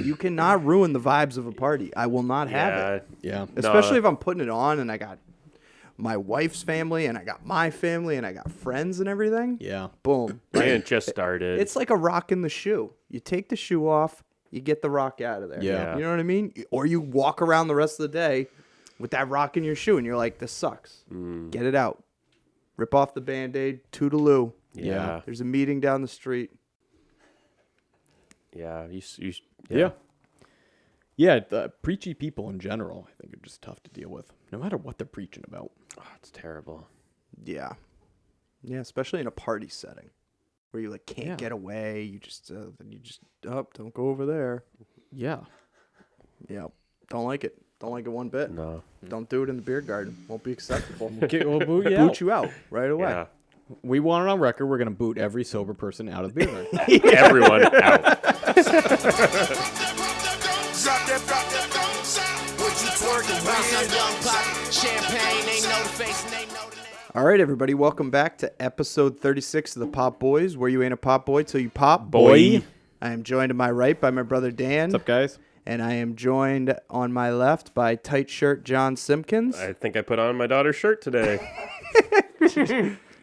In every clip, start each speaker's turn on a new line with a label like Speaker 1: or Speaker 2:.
Speaker 1: You cannot ruin the vibes of a party. I will not have it.
Speaker 2: Yeah.
Speaker 1: Especially if I'm putting it on and I got my wife's family and I got my family and I got friends and everything.
Speaker 2: Yeah.
Speaker 1: Boom.
Speaker 3: And it just started.
Speaker 1: It's like a rock in the shoe. You take the shoe off, you get the rock out of there.
Speaker 2: Yeah.
Speaker 1: You know what I mean? Or you walk around the rest of the day with that rock in your shoe and you're like, this sucks. Get it out. Rip off the Band-Aid. Toodaloo.
Speaker 3: Yeah.
Speaker 1: There's a meeting down the street.
Speaker 3: Yeah.
Speaker 2: Yeah. Yeah, the preachy people in general, I think, are just tough to deal with, no matter what they're preaching about.
Speaker 3: Oh, it's terrible.
Speaker 1: Yeah. Yeah, especially in a party setting where you like can't get away. You just don't go over there.
Speaker 2: Yeah.
Speaker 1: Yeah. Don't like it. Don't like it one bit.
Speaker 3: No.
Speaker 1: Don't do it in the beer garden. Won't be acceptable.
Speaker 2: We'll boot you
Speaker 1: Boot you out right away.
Speaker 3: Yeah.
Speaker 2: We want it on record. We're going to boot every sober person out of the beer garden.
Speaker 3: Everyone out.
Speaker 1: All right, everybody. Welcome back to episode 36 of the Popboyz, where you ain't a pop boy till you pop.
Speaker 3: Boy.
Speaker 1: I am joined to my right by my brother Dan.
Speaker 2: What's up, guys?
Speaker 1: And I am joined on my left by tight shirt John Simpkins.
Speaker 3: I think I put on my daughter's shirt today.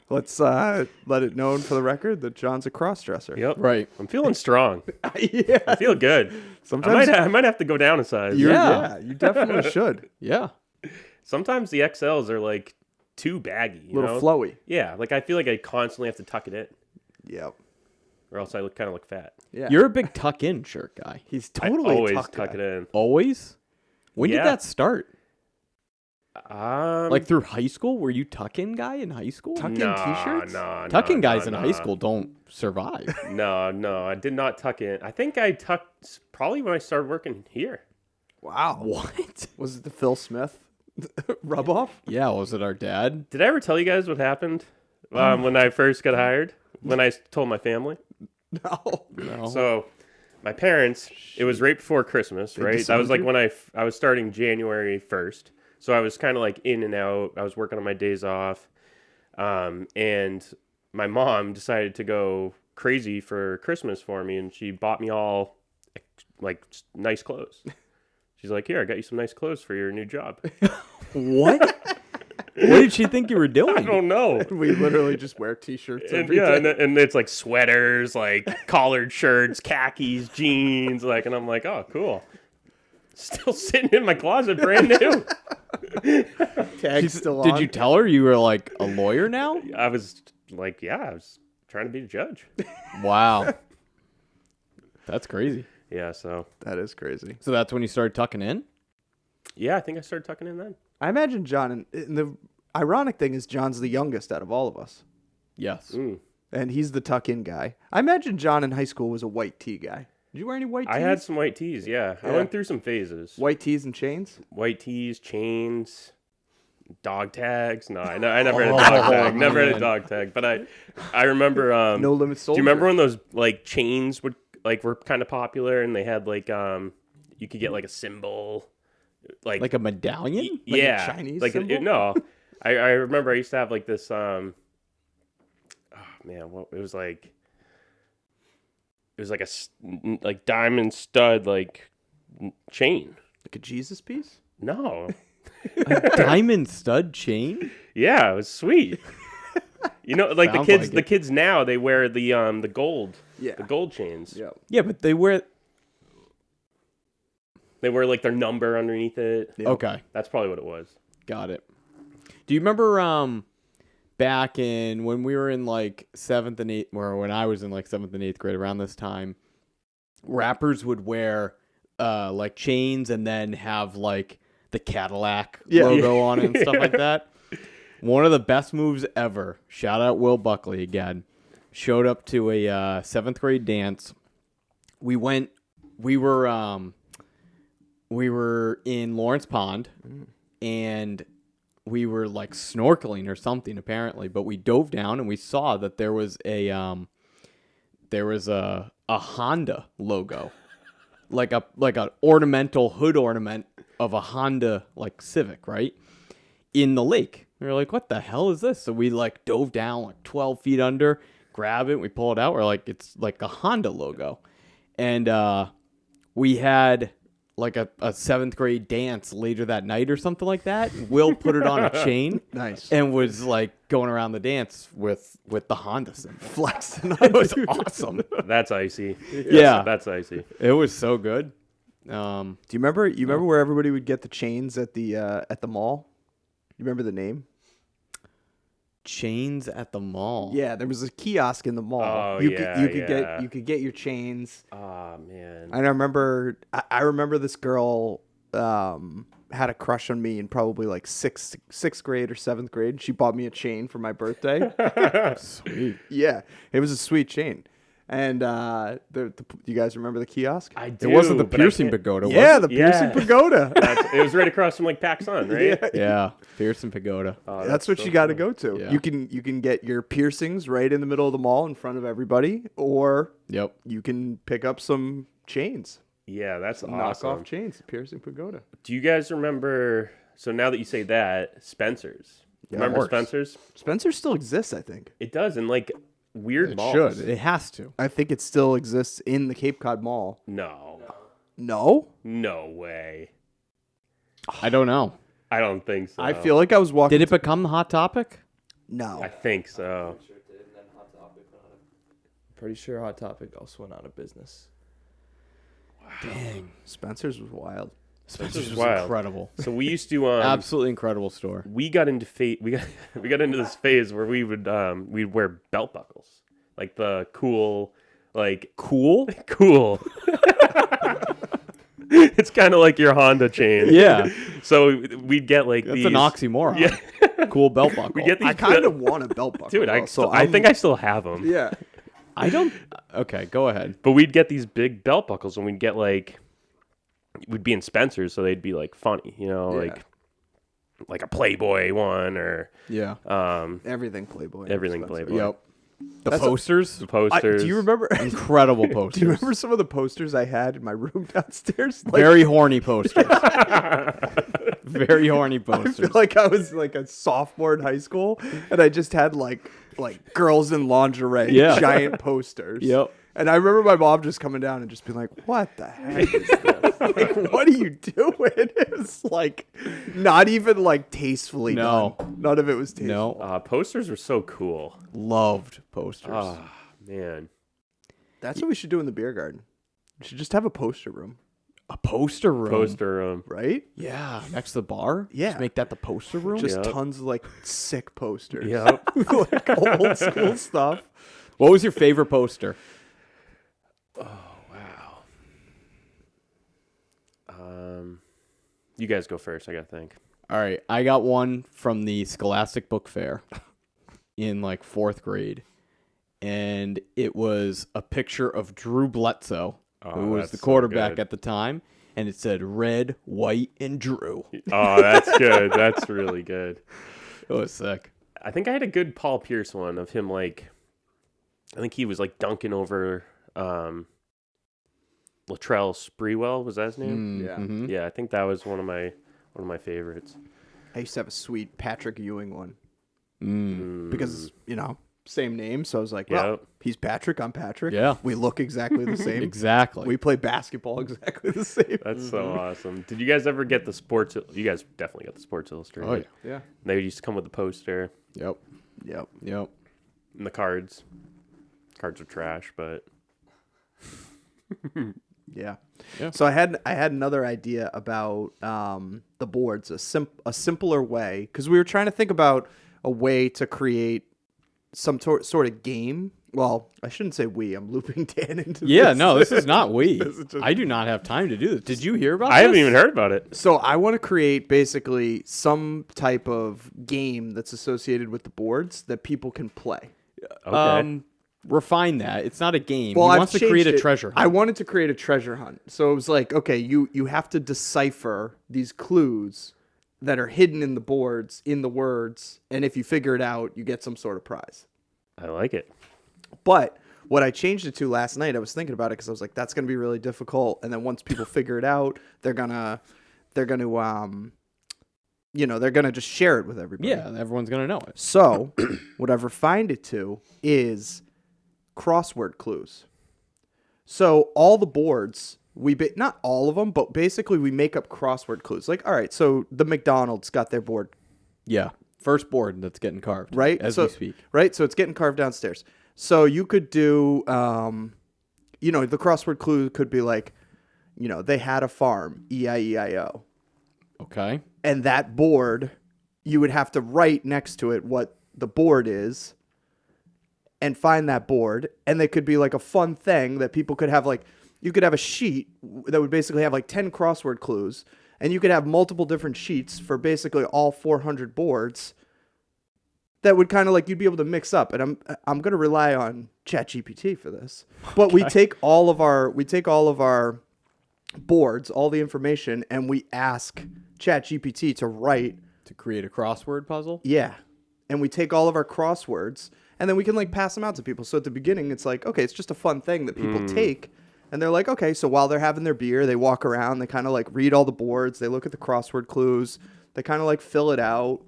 Speaker 1: Let's let it known for the record that John's a cross-dresser.
Speaker 3: Yep.
Speaker 2: Right.
Speaker 3: I'm feeling strong.
Speaker 1: Yeah.
Speaker 3: I feel good.
Speaker 1: Sometimes
Speaker 3: I might have to go down a size.
Speaker 1: yeah, you definitely should.
Speaker 2: Yeah.
Speaker 3: Sometimes the XLs are like too baggy. You
Speaker 1: Little
Speaker 3: know?
Speaker 1: flowy.
Speaker 3: Yeah. Like I feel like I constantly have to tuck it in,
Speaker 1: Yep.
Speaker 3: or else I kind of look fat.
Speaker 1: Yeah.
Speaker 2: You're a big tuck-in shirt guy.
Speaker 1: He's totally
Speaker 3: I always
Speaker 1: a tuck
Speaker 3: tuck
Speaker 1: guy.
Speaker 3: it in.
Speaker 2: Always? When did
Speaker 3: Yeah.
Speaker 2: that start?
Speaker 3: Like
Speaker 2: Like through high school? Were you tuck-in guy in high school?
Speaker 1: Tuck-in t-shirts?
Speaker 2: Tuck-in guys in high school don't survive.
Speaker 3: No, I did not tuck in. I think I tucked probably when I started working here.
Speaker 1: Wow.
Speaker 2: What?
Speaker 1: Was it the Phil Smith rub off?
Speaker 2: Yeah, was it our dad?
Speaker 3: Did I ever tell you guys what happened when I first got hired? When I told my family?
Speaker 1: No.
Speaker 2: No.
Speaker 3: So, my parents, it was right before Christmas, right? That was like
Speaker 1: disowned
Speaker 3: when I was starting January 1st. So I was kind of like in and out. I was working on my days off. And my mom decided to go crazy for Christmas for me. And she bought me all like nice clothes. She's like, here, I got you some nice clothes for your new job.
Speaker 2: What? What did she think you were
Speaker 3: I
Speaker 2: doing?
Speaker 3: don't know.
Speaker 1: We literally just wear t-shirts
Speaker 3: And,
Speaker 1: every
Speaker 3: yeah,
Speaker 1: day.
Speaker 3: and it's like sweaters, like collared shirts, khakis, jeans, like, and I'm like, oh, cool. Still sitting in my closet, brand new.
Speaker 1: Tag's still
Speaker 2: Did
Speaker 1: on.
Speaker 2: you tell her you were like a lawyer now?
Speaker 3: I was like, yeah, I was trying to be a judge.
Speaker 2: Wow. That's crazy.
Speaker 3: Yeah, so
Speaker 1: That is crazy.
Speaker 2: So that's when you started tucking in?
Speaker 3: yeah, I think I started tucking in then.
Speaker 1: I imagine John, and the ironic thing is John's the youngest out of all of us.
Speaker 2: Yes.
Speaker 1: And he's the tuck-in guy. I imagine John in high school was a white tee guy. Did you wear any white tees?
Speaker 3: I had some white tees, yeah. I went through some phases.
Speaker 1: White tees and chains?
Speaker 3: White tees, chains, dog tags. No, I never had a dog tag. Never had a dog tag. But I remember.
Speaker 1: No Limit
Speaker 3: Do
Speaker 1: Soldier.
Speaker 3: you remember when those like chains were kind of popular and they had like you could get like a symbol,
Speaker 2: Like a medallion?
Speaker 1: Like a
Speaker 3: yeah,
Speaker 1: Chinese
Speaker 3: like
Speaker 1: symbol?
Speaker 3: no. I remember I used to have like this oh man, what it was like. It was like like diamond stud like chain.
Speaker 1: Like a Jesus piece?
Speaker 3: No.
Speaker 2: A diamond stud chain?
Speaker 3: Yeah, it was sweet. You know, like
Speaker 2: Sounds
Speaker 3: the
Speaker 2: like
Speaker 3: kids now they wear the gold,
Speaker 1: Yeah.
Speaker 3: the gold chains.
Speaker 1: Yeah.
Speaker 2: Yeah, but they wear...
Speaker 3: They wear like their number underneath it.
Speaker 1: Yep.
Speaker 2: Okay,
Speaker 3: That's probably what it was.
Speaker 2: got it. Do you remember back in when we were in like 7th and 8th, or when I was in like 7th and 8th grade around this time, rappers would wear like chains and then have like the Cadillac logo on it and stuff like that. One of the best moves ever. Shout out Will Buckley again. Showed up to a 7th grade dance. We were in Lawrence Pond and we were like snorkeling or something apparently, but we dove down and we saw that there was a Honda logo. Like an ornamental hood ornament of a Honda like Civic, right? In the lake. We were like, what the hell is this? So we like dove down like 12 feet under, grab it, we pull it out. We're like, it's like a Honda logo. And we had like a 7th grade dance later that night or something like that. Will put it on a chain.
Speaker 1: Nice.
Speaker 2: And was like going around the dance with the Honda symbol.
Speaker 1: Flexing.
Speaker 2: It was awesome.
Speaker 3: That's icy.
Speaker 2: Yeah.
Speaker 3: That's icy.
Speaker 2: It was so good.
Speaker 1: Do you remember? You remember where everybody would get the chains at the mall? You remember the name?
Speaker 2: Chains at the mall.
Speaker 1: Yeah, there was a kiosk in the mall.
Speaker 3: Oh,
Speaker 1: you
Speaker 3: yeah,
Speaker 1: you could get your chains.
Speaker 3: Oh man.
Speaker 1: And I remember this girl had a crush on me in probably like sixth grade or 7th grade. She bought me a chain for my birthday.
Speaker 2: Sweet.
Speaker 1: Yeah, it was a sweet chain. And you guys remember the kiosk?
Speaker 3: I do.
Speaker 2: It wasn't the
Speaker 3: but I
Speaker 2: piercing
Speaker 3: can't-
Speaker 2: pagoda.
Speaker 1: Yeah,
Speaker 2: Was
Speaker 1: the piercing pagoda.
Speaker 3: It was right across from like PacSun, right?
Speaker 1: Yeah.
Speaker 2: it? Yeah. Piercing pagoda.
Speaker 3: Oh,
Speaker 1: That's what
Speaker 3: so
Speaker 1: you got to
Speaker 3: cool.
Speaker 1: go to.
Speaker 2: Yeah.
Speaker 1: You can get your piercings right in the middle of the mall in front of everybody, or
Speaker 2: Yep.
Speaker 1: you can pick up some chains.
Speaker 3: Yeah, that's
Speaker 1: Some
Speaker 3: awesome.
Speaker 1: knockoff chains, piercing pagoda.
Speaker 3: Do you guys remember? So now that you say that, Spencer's. Remember
Speaker 2: course.
Speaker 3: Spencer's?
Speaker 1: Spencer still exists, I think.
Speaker 3: It does, and like weird
Speaker 2: It
Speaker 3: malls.
Speaker 2: should. It has to.
Speaker 1: I think it still exists in the Cape Cod Mall.
Speaker 3: No,
Speaker 1: No?
Speaker 3: no way.
Speaker 2: I don't know.
Speaker 3: I don't think so.
Speaker 1: I feel like I was walking.
Speaker 2: Did it become the hot topic?
Speaker 1: No.
Speaker 3: I think so.
Speaker 4: Pretty sure Hot Topic also went out of business.
Speaker 2: Dang.
Speaker 1: Spencer's was wild.
Speaker 2: Spencer's was
Speaker 3: wild.
Speaker 2: incredible.
Speaker 3: So we used to
Speaker 2: Absolutely incredible store.
Speaker 3: we got into we got into this phase where we'd wear belt buckles, like the cool, like
Speaker 2: Cool?
Speaker 3: cool. It's kind of like your Honda chain.
Speaker 2: Yeah.
Speaker 3: So we'd get like
Speaker 2: That's
Speaker 3: these.
Speaker 2: an oxymoron.
Speaker 3: Yeah.
Speaker 2: Cool belt buckle.
Speaker 3: We get these.
Speaker 1: I kind of want a belt buckle.
Speaker 3: Dude,
Speaker 1: though, so
Speaker 3: I think I still have them.
Speaker 1: Yeah.
Speaker 2: I don't. Okay, go ahead.
Speaker 3: But we'd get these big belt buckles, and we'd get like, we'd be in Spencer's, so they'd be like funny, you know,
Speaker 1: Yeah.
Speaker 3: like a Playboy one or
Speaker 2: Yeah.
Speaker 1: Everything Playboy.
Speaker 3: everything
Speaker 1: Spencer.
Speaker 3: Playboy.
Speaker 2: Yep. The
Speaker 1: That's a-
Speaker 2: posters.
Speaker 3: The posters.
Speaker 1: Do you remember?
Speaker 2: Incredible posters.
Speaker 1: Do you remember some of the posters I had in my room downstairs? Like,
Speaker 2: Very horny posters. Very horny
Speaker 1: I
Speaker 2: posters.
Speaker 1: feel like I was like a sophomore in high school, and I just had like girls in lingerie,
Speaker 2: Yeah.
Speaker 1: giant posters.
Speaker 2: Yep.
Speaker 1: And I remember my mom just coming down and just being like, "What the heck is this? Like, what are you doing?" It was like not even like tastefully
Speaker 2: No.
Speaker 1: done. None of it was tasteful.
Speaker 2: No.
Speaker 3: Posters were so cool.
Speaker 2: Loved posters.
Speaker 3: Oh, man.
Speaker 1: That's what we should do in the beer garden. We should just have a poster room,
Speaker 2: A poster room.
Speaker 3: Poster.
Speaker 1: right?
Speaker 2: Yeah. Next to the bar.
Speaker 1: Yeah.
Speaker 2: Just make that the poster room.
Speaker 1: Just
Speaker 3: Yep.
Speaker 1: tons of like sick posters.
Speaker 3: Yep.
Speaker 1: Like old school stuff.
Speaker 2: What was your favorite poster?
Speaker 3: You guys go first. I gotta think.
Speaker 2: All right, I got one from the Scholastic Book Fair in like 4th grade, and it was a picture of Drew Bledsoe, who was
Speaker 3: that's
Speaker 2: the
Speaker 3: so
Speaker 2: quarterback
Speaker 3: good.
Speaker 2: at the time, and it said red, white, and Drew.
Speaker 3: Oh, that's good. That's really good.
Speaker 2: It was sick.
Speaker 3: I think I had a good Paul Pierce one of him like, I think he was like dunking over Latrell Sprewell, was that his name?
Speaker 1: Yeah.
Speaker 2: Mhm.
Speaker 3: Yeah, I think that was one of my favorites.
Speaker 1: I used to have a sweet Patrick Ewing one
Speaker 2: Mm.
Speaker 1: because, same name. So I was like, well,
Speaker 3: Yep.
Speaker 1: he's Patrick. I'm Patrick.
Speaker 2: Yeah.
Speaker 1: We look exactly the same.
Speaker 2: Exactly.
Speaker 1: We play basketball exactly the same.
Speaker 3: That's so awesome. Did you guys ever get the Sports? You guys definitely got the Sports Illustrated.
Speaker 2: Oh, yeah.
Speaker 1: Yeah.
Speaker 3: They used to come with the poster
Speaker 2: Yep.
Speaker 1: Yep.
Speaker 2: Yep.
Speaker 3: and the cards. Cards are trash, but
Speaker 1: Yeah.
Speaker 2: Yeah.
Speaker 1: So I had another idea about the boards, a simpler way, because we were trying to think about a way to create some sort of game. Well, I shouldn't say we. I'm looping Dan into
Speaker 2: Yeah,
Speaker 1: this.
Speaker 2: no, this is not we.
Speaker 1: This is just-
Speaker 2: I do not have time to do this. Did you hear about this?
Speaker 3: I haven't even heard about it.
Speaker 1: So I want to create basically some type of game that's associated with the boards that people can play.
Speaker 3: Okay.
Speaker 2: Refine that. It's not a game.
Speaker 1: Well,
Speaker 2: he
Speaker 1: I've
Speaker 2: wants to create a
Speaker 1: changed it.
Speaker 2: treasure
Speaker 1: I
Speaker 2: hunt.
Speaker 1: wanted to create a treasure hunt. So it was like, okay, you have to decipher these clues that are hidden in the boards, in the words, and if you figure it out, you get some sort of prize.
Speaker 3: I like it.
Speaker 1: But what I changed it to last night, I was thinking about it because I was like, that's going to be really difficult. And then once people figure it out, they're gonna just share it with everybody.
Speaker 2: Yeah, everyone's gonna know it.
Speaker 1: So what I've refined it to is crossword clues. So all the boards not all of them, but basically we make up crossword clues. Like, all right, so the McDonald's got their board,
Speaker 2: Yeah. First board that's getting carved.
Speaker 1: right?
Speaker 2: As
Speaker 1: so,
Speaker 2: we speak.
Speaker 1: Right, so it's getting carved downstairs. So you could do, the crossword clue could be like, they had a farm, E-I-E-I-O.
Speaker 2: Okay.
Speaker 1: And that board, you would have to write next to it what the board is and find that board. And they could be like a fun thing that people could have, like, you could have a sheet that would basically have like 10 crossword clues, and you could have multiple different sheets for basically all 400 boards that would kind of like, you'd be able to mix up. And I'm going to rely on ChatGPT for this. But we take all of our boards, all the information, and we ask ChatGPT to write.
Speaker 2: To create a crossword puzzle?
Speaker 1: Yeah. And we take all of our crosswords, and then we can like pass them out to people. So at the beginning, it's like, okay, it's just a fun thing that people take. And they're like, okay, so while they're having their beer, they walk around, they kind of like read all the boards, they look at the crossword clues, they kind of like fill it out.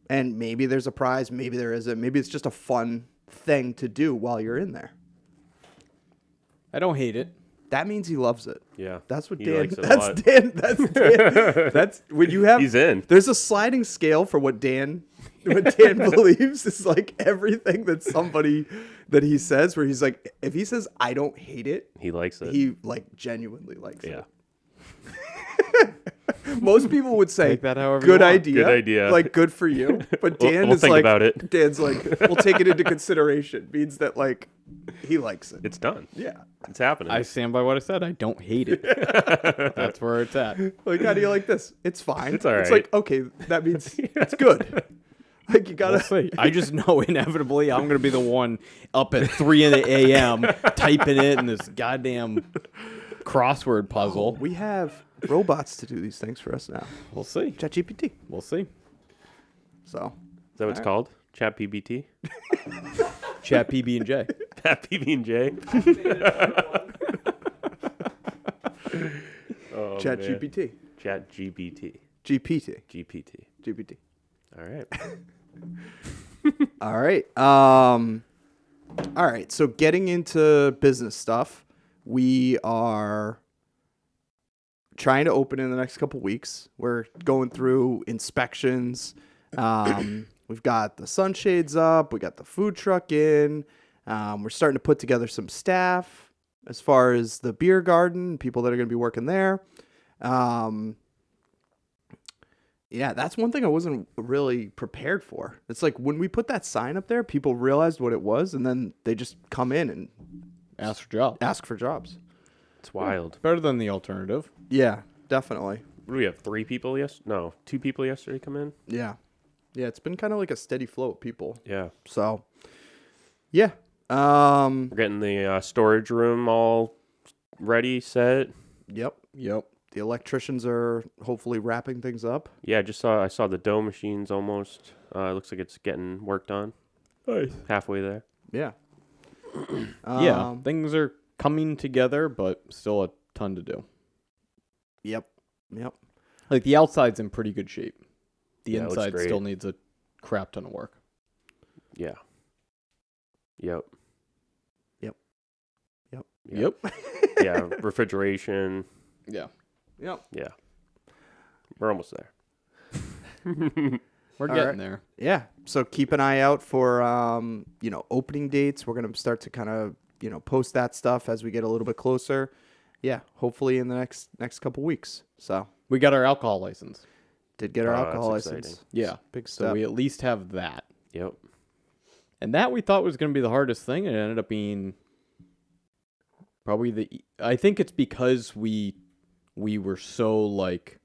Speaker 1: And maybe there's a prize, maybe there isn't. Maybe it's just a fun thing to do while you're in there.
Speaker 2: I don't hate it.
Speaker 1: That means he loves it.
Speaker 3: Yeah.
Speaker 1: That's what
Speaker 3: he
Speaker 1: Dan.
Speaker 3: likes it a
Speaker 1: That's
Speaker 3: lot.
Speaker 1: Dan. That's Dan. That's when you have.
Speaker 3: He's in.
Speaker 1: There's a sliding scale for what Dan believes is like everything that somebody that he says. Where he's like, if he says I don't hate it,
Speaker 3: He likes it.
Speaker 1: he like genuinely likes
Speaker 3: yeah.
Speaker 1: it. Most people would say,
Speaker 2: Take that however you
Speaker 1: good
Speaker 2: want.
Speaker 1: idea.
Speaker 3: Good idea.
Speaker 1: Like, good for you. But Dan
Speaker 3: We'll
Speaker 1: is
Speaker 3: think
Speaker 1: like,
Speaker 3: about it.
Speaker 1: Dan's like, we'll take it into consideration. Means that, like, he likes it.
Speaker 3: It's done.
Speaker 1: Yeah.
Speaker 3: It's happening.
Speaker 2: I stand by what I said. I don't hate it. That's where it's at.
Speaker 1: Like, how do you like this? It's fine.
Speaker 3: It's all
Speaker 1: It's
Speaker 3: right.
Speaker 1: like, okay, that means it's good. Like, you gotta.
Speaker 2: We'll see. I just know inevitably I'm going to be the one up at 3 a.m. typing it in this goddamn crossword puzzle.
Speaker 1: We have robots to do these things for us now.
Speaker 2: We'll see.
Speaker 1: ChatGPT.
Speaker 2: We'll see.
Speaker 1: So,
Speaker 3: Is that what it's called? Chat PBT?
Speaker 2: Chat PB&J.
Speaker 3: Chat PB&J? Oh,
Speaker 1: ChatGPT.
Speaker 3: Chat GPT.
Speaker 1: GPT.
Speaker 3: GPT.
Speaker 1: GPT.
Speaker 3: All right.
Speaker 1: All right. All right. So getting into business stuff, we are trying to open in the next couple weeks. We're going through inspections. We've got the sunshades up. We got the food truck in. We're starting to put together some staff as far as the beer garden, people that are going to be working there. Yeah, that's one thing I wasn't really prepared for. It's like when we put that sign up there, people realized what it was, and then they just come in and
Speaker 2: Ask for job.
Speaker 1: ask for jobs.
Speaker 3: It's wild.
Speaker 2: Better than the alternative.
Speaker 1: Yeah, definitely.
Speaker 3: What do we have? 3 people No, 2 people yesterday come in?
Speaker 1: Yeah. Yeah, it's been kind of like a steady flow of people.
Speaker 3: Yeah.
Speaker 1: So, yeah.
Speaker 3: We're getting the storage room all ready, set.
Speaker 1: Yep.
Speaker 2: Yep.
Speaker 1: The electricians are hopefully wrapping things up.
Speaker 3: Yeah, I saw the dough machines almost. It looks like it's getting worked on.
Speaker 2: Nice.
Speaker 3: Halfway there.
Speaker 1: Yeah.
Speaker 2: Yeah. Things are coming together, but still a ton to do.
Speaker 1: Yep. Yep.
Speaker 2: Like the outside's in pretty good shape. The
Speaker 3: Yeah, it looks
Speaker 2: inside
Speaker 3: great.
Speaker 2: still needs a crap ton of work.
Speaker 3: Yeah. Yep.
Speaker 2: Yep.
Speaker 3: Yeah, refrigeration.
Speaker 2: Yeah.
Speaker 1: Yep.
Speaker 3: Yeah. We're almost there.
Speaker 2: We're
Speaker 1: All
Speaker 2: getting
Speaker 1: right.
Speaker 2: there.
Speaker 1: Yeah. So keep an eye out for opening dates. We're gonna start to kind of post that stuff as we get a little bit closer. Yeah. Hopefully in the next couple weeks. So
Speaker 2: We got our alcohol license.
Speaker 1: did get our
Speaker 3: Oh,
Speaker 1: alcohol
Speaker 3: that's
Speaker 1: license.
Speaker 3: exciting.
Speaker 2: Yeah.
Speaker 1: Big
Speaker 2: So
Speaker 1: step.
Speaker 2: we at least have that.
Speaker 3: Yep.
Speaker 2: And that we thought was going to be the hardest thing. And it ended up being probably I think it's because we were so like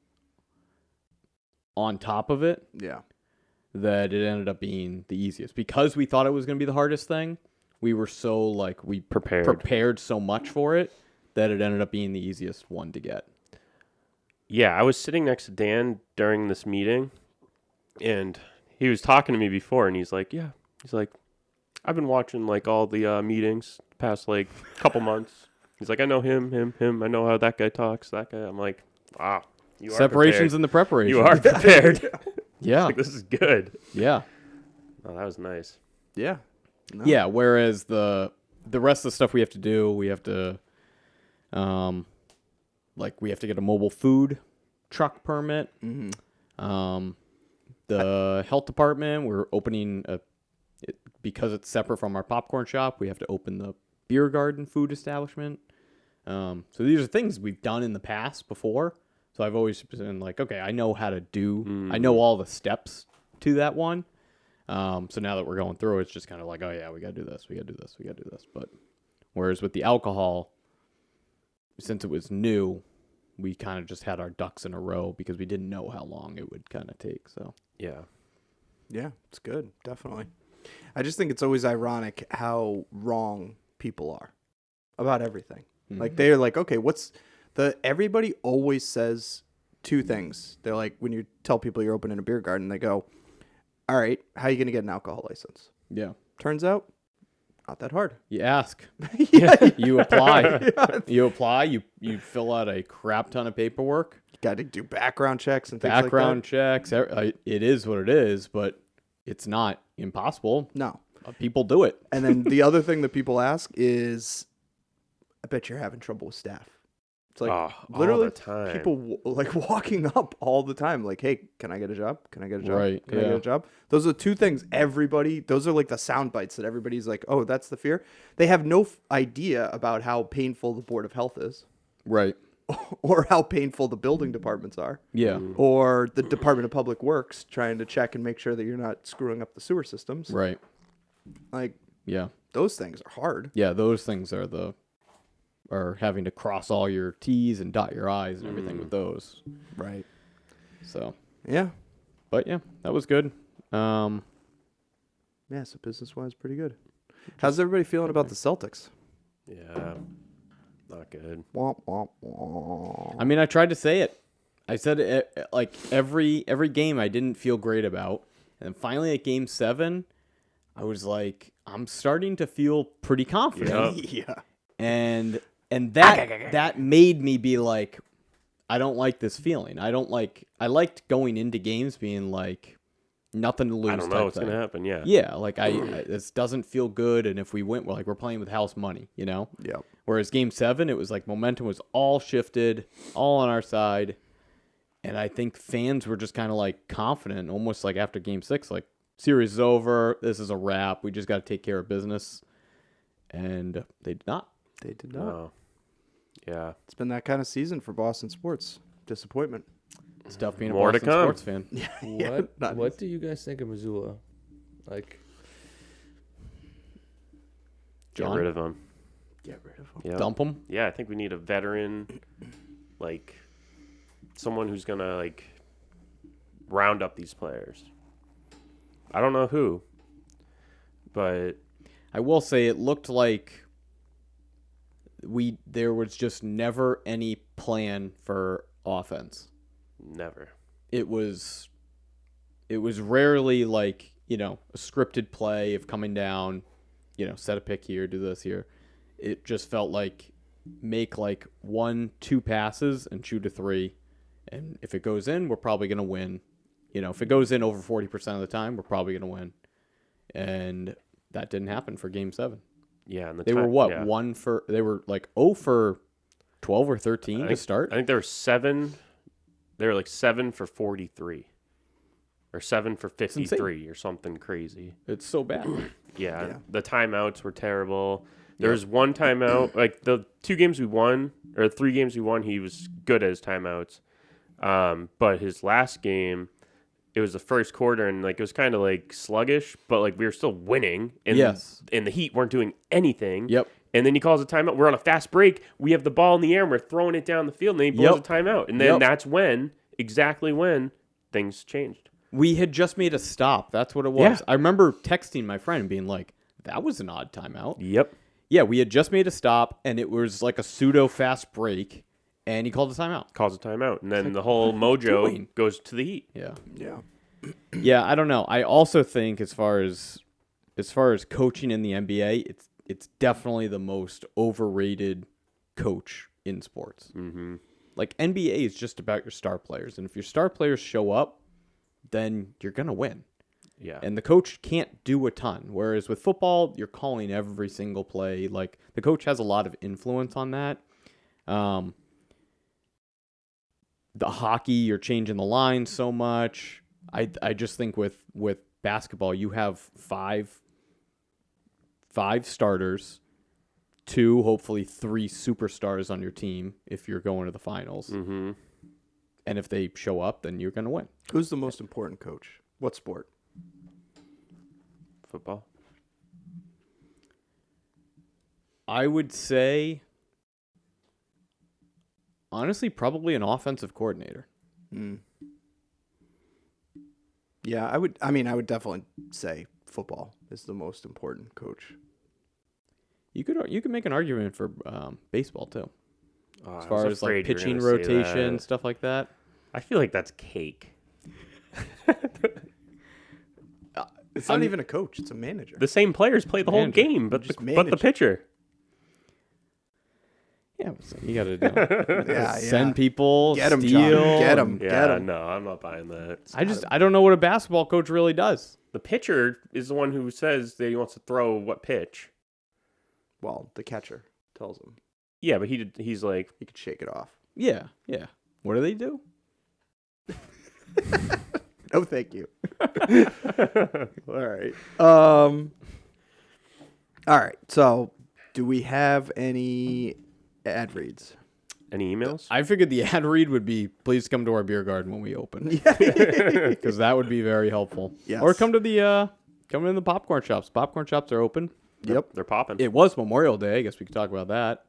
Speaker 2: on top of it
Speaker 1: Yeah.
Speaker 2: that it ended up being the easiest. Because we thought it was going to be the hardest thing, we were so like we prepared so much for it that it ended up being the easiest one to get.
Speaker 3: Yeah, I was sitting next to Dan during this meeting, and he was talking to me before, and he's like, I've been watching like all the meetings past like couple months. He's like, I know him. I know how that guy talks. That guy. I'm like, wow. You are
Speaker 2: Separations
Speaker 3: prepared.
Speaker 2: in the preparation.
Speaker 3: You are prepared.
Speaker 2: Yeah.
Speaker 3: Like, this is good.
Speaker 2: Yeah.
Speaker 3: Oh, that was nice.
Speaker 1: Yeah. No.
Speaker 2: Yeah, whereas the rest of the stuff we have to do, we have to like we have to get a mobile food truck permit. The health department, we're opening because it's separate from our popcorn shop, we have to open the beer garden food establishment. So these are things we've done in the past before. So I've always been like, okay, I know how to do, I know all the steps to that one. So now that we're going through, it's just kind of like, oh yeah, we got to do this, we got to do this, we got to do this. But whereas with the alcohol, since it was new, we kind of just had our ducks in a row because we didn't know how long it would kind of take. So
Speaker 3: Yeah.
Speaker 1: Yeah, it's good. Definitely. I just think it's always ironic how wrong people are about everything. Like they're like, okay, everybody always says two things. They're like, when you tell people you're opening a beer garden, they go, all right, how are you going to get an alcohol license?
Speaker 2: yeah,
Speaker 1: Turns out, not that hard.
Speaker 2: you ask,
Speaker 1: Yeah.
Speaker 2: you apply, you apply, you fill out a crap ton of paperwork,
Speaker 1: Got to do background checks and things
Speaker 2: background
Speaker 1: like
Speaker 2: checks. It is what it is, but it's not impossible.
Speaker 1: that. No.
Speaker 2: People do it.
Speaker 1: And then the other thing that people ask is, I bet you're having trouble with staff. It's like
Speaker 3: all
Speaker 1: literally
Speaker 3: the time.
Speaker 1: people like walking up all the time, like, "Hey, can I get a job? Can I get a job?
Speaker 2: Right,
Speaker 1: Can I get
Speaker 2: yeah.
Speaker 1: a job?" Those are two things. Those are like the sound bites that everybody's like, "Oh, that's the fear." They have no idea about how painful the Board of Health is,
Speaker 2: Right.
Speaker 1: or how painful the building departments are,
Speaker 2: Yeah.
Speaker 1: or the Department of Public Works trying to check and make sure that you're not screwing up the sewer systems.
Speaker 2: Right.
Speaker 1: Like
Speaker 2: Yeah.
Speaker 1: those things are hard.
Speaker 2: Yeah. Those things are having to cross all your T's and dot your I's and everything with those.
Speaker 1: Right.
Speaker 2: So,
Speaker 1: Yeah.
Speaker 2: but yeah, that was good.
Speaker 1: Yeah. So business wise, pretty good. How's everybody feeling about the Celtics?
Speaker 3: Yeah. Not good.
Speaker 1: Womp, womp, womp.
Speaker 2: I mean, I tried to say it. I said it, like every game I didn't feel great about, and then finally at Game 7, I was like, I'm starting to feel pretty confident,
Speaker 1: Yeah.
Speaker 2: and that made me be like, I don't like this feeling. I liked going into games being like, nothing to lose.
Speaker 3: I don't know what's going to happen. Yeah.
Speaker 2: Yeah, like this doesn't feel good, and if we win, we're playing with house money, you know.
Speaker 1: Yep.
Speaker 2: Whereas Game 7, it was like momentum was all shifted, all on our side. And I think fans were just kind of like confident, almost like after Game 6, like, series is over. This is a wrap. We just got to take care of business. And they did not.
Speaker 1: They did not.
Speaker 3: No. Yeah.
Speaker 1: It's been that kind of season for Boston sports. Disappointment.
Speaker 2: It's tough being a
Speaker 3: More to
Speaker 2: Boston
Speaker 3: come.
Speaker 2: sports fan.
Speaker 1: Yeah, not
Speaker 4: What do you guys think of Missoula? Like,
Speaker 3: Get
Speaker 2: John?
Speaker 3: rid of him.
Speaker 1: Get rid of them.
Speaker 3: Yeah.
Speaker 2: Dump them.
Speaker 3: Yeah, I think we need a veteran, like someone who's gonna like round up these players. I don't know who, but
Speaker 2: I will say it looked like there was just never any plan for offense.
Speaker 3: never.
Speaker 2: It was rarely like, you know, a scripted play of coming down, you know, set a pick here, do this here. It just felt like make like 1-2 passes and shoot a 3. And if it goes in, we're probably going to win. You know, if it goes in over 40% of the time, we're probably going to win. And that didn't happen for Game 7.
Speaker 3: Yeah, and
Speaker 2: They were what?
Speaker 3: Yeah.
Speaker 2: They were like 0 for 12 or 13 to start.
Speaker 3: I think there were 7. They were like 7 for 43, or 7 for 53, or something crazy.
Speaker 2: It's so bad.
Speaker 3: Yeah, the timeouts were terrible. There was one timeout, like the 2 games we won, or 3 games we won, he was good at his timeouts. But his last game, it was the first quarter, and like it was kind of like sluggish, but like we were still winning. And,
Speaker 2: Yes.
Speaker 3: And the Heat weren't doing anything.
Speaker 2: Yep.
Speaker 3: And then he calls a timeout. We're on a fast break. We have the ball in the air, and we're throwing it down the field, and then he blows a timeout. And then that's exactly when things changed.
Speaker 2: We had just made a stop. That's what it was.
Speaker 3: Yeah.
Speaker 2: I remember texting my friend and being like, that was an odd timeout.
Speaker 3: Yep.
Speaker 2: Yeah, we had just made a stop, and it was like a pseudo fast break, and he called a timeout.
Speaker 3: Calls a timeout. And then the whole mojo
Speaker 2: doing?
Speaker 3: goes to the Heat.
Speaker 2: Yeah.
Speaker 1: Yeah.
Speaker 2: Yeah, I don't know. I also think as far as coaching in the NBA, it's definitely the most overrated coach in sports.
Speaker 3: Mm-hmm.
Speaker 2: Like NBA is just about your star players, and if your star players show up, then you're gonna win.
Speaker 3: Yeah.
Speaker 2: And the coach can't do a ton. Whereas with football, you're calling every single play. Like the coach has a lot of influence on that. the hockey, you're changing the line so much. I just think with basketball, you have five starters, 2, hopefully 3 superstars on your team if you're going to the finals.
Speaker 3: Mm-hmm.
Speaker 2: And if they show up, then you're going to win.
Speaker 1: Who's the most important coach? What sport?
Speaker 3: Football.
Speaker 2: I would say, honestly, probably an offensive coordinator.
Speaker 1: Yeah, I would definitely say football is the most important coach.
Speaker 2: You could make an argument for baseball too,
Speaker 3: Oh,
Speaker 2: as
Speaker 3: I
Speaker 2: far
Speaker 3: was
Speaker 2: as like
Speaker 3: afraid you were
Speaker 2: pitching
Speaker 3: gonna say
Speaker 2: rotation,
Speaker 3: that.
Speaker 2: stuff like that.
Speaker 3: I feel like that's cake.
Speaker 1: It's not even a coach; it's a manager.
Speaker 3: The same players play the whole
Speaker 2: Manager.
Speaker 3: game, but
Speaker 1: Just
Speaker 3: the
Speaker 1: manage.
Speaker 3: pitcher.
Speaker 2: Yeah, so you got to do.
Speaker 1: Yeah,
Speaker 2: Send people,
Speaker 1: Get 'em, John.
Speaker 2: steal.
Speaker 1: Get 'em.
Speaker 3: Yeah,
Speaker 1: Get 'em.
Speaker 3: no, I'm not buying that.
Speaker 2: I don't know what a basketball coach really does.
Speaker 3: The pitcher is the one who says that he wants to throw what pitch.
Speaker 1: Well, the catcher tells him
Speaker 3: Yeah, but he's like,
Speaker 1: he could shake it off.
Speaker 2: Yeah. What do they do?
Speaker 1: No, thank you. All right. All right. So, do we have any ad reads?
Speaker 3: any emails?
Speaker 2: I figured the ad read would be, please come to our beer garden when we open. Because that would be very helpful.
Speaker 1: Yes.
Speaker 2: Or come to the popcorn shops. Popcorn shops are open.
Speaker 1: Yep.
Speaker 3: They're popping.
Speaker 2: It was Memorial Day. I guess we could talk about that.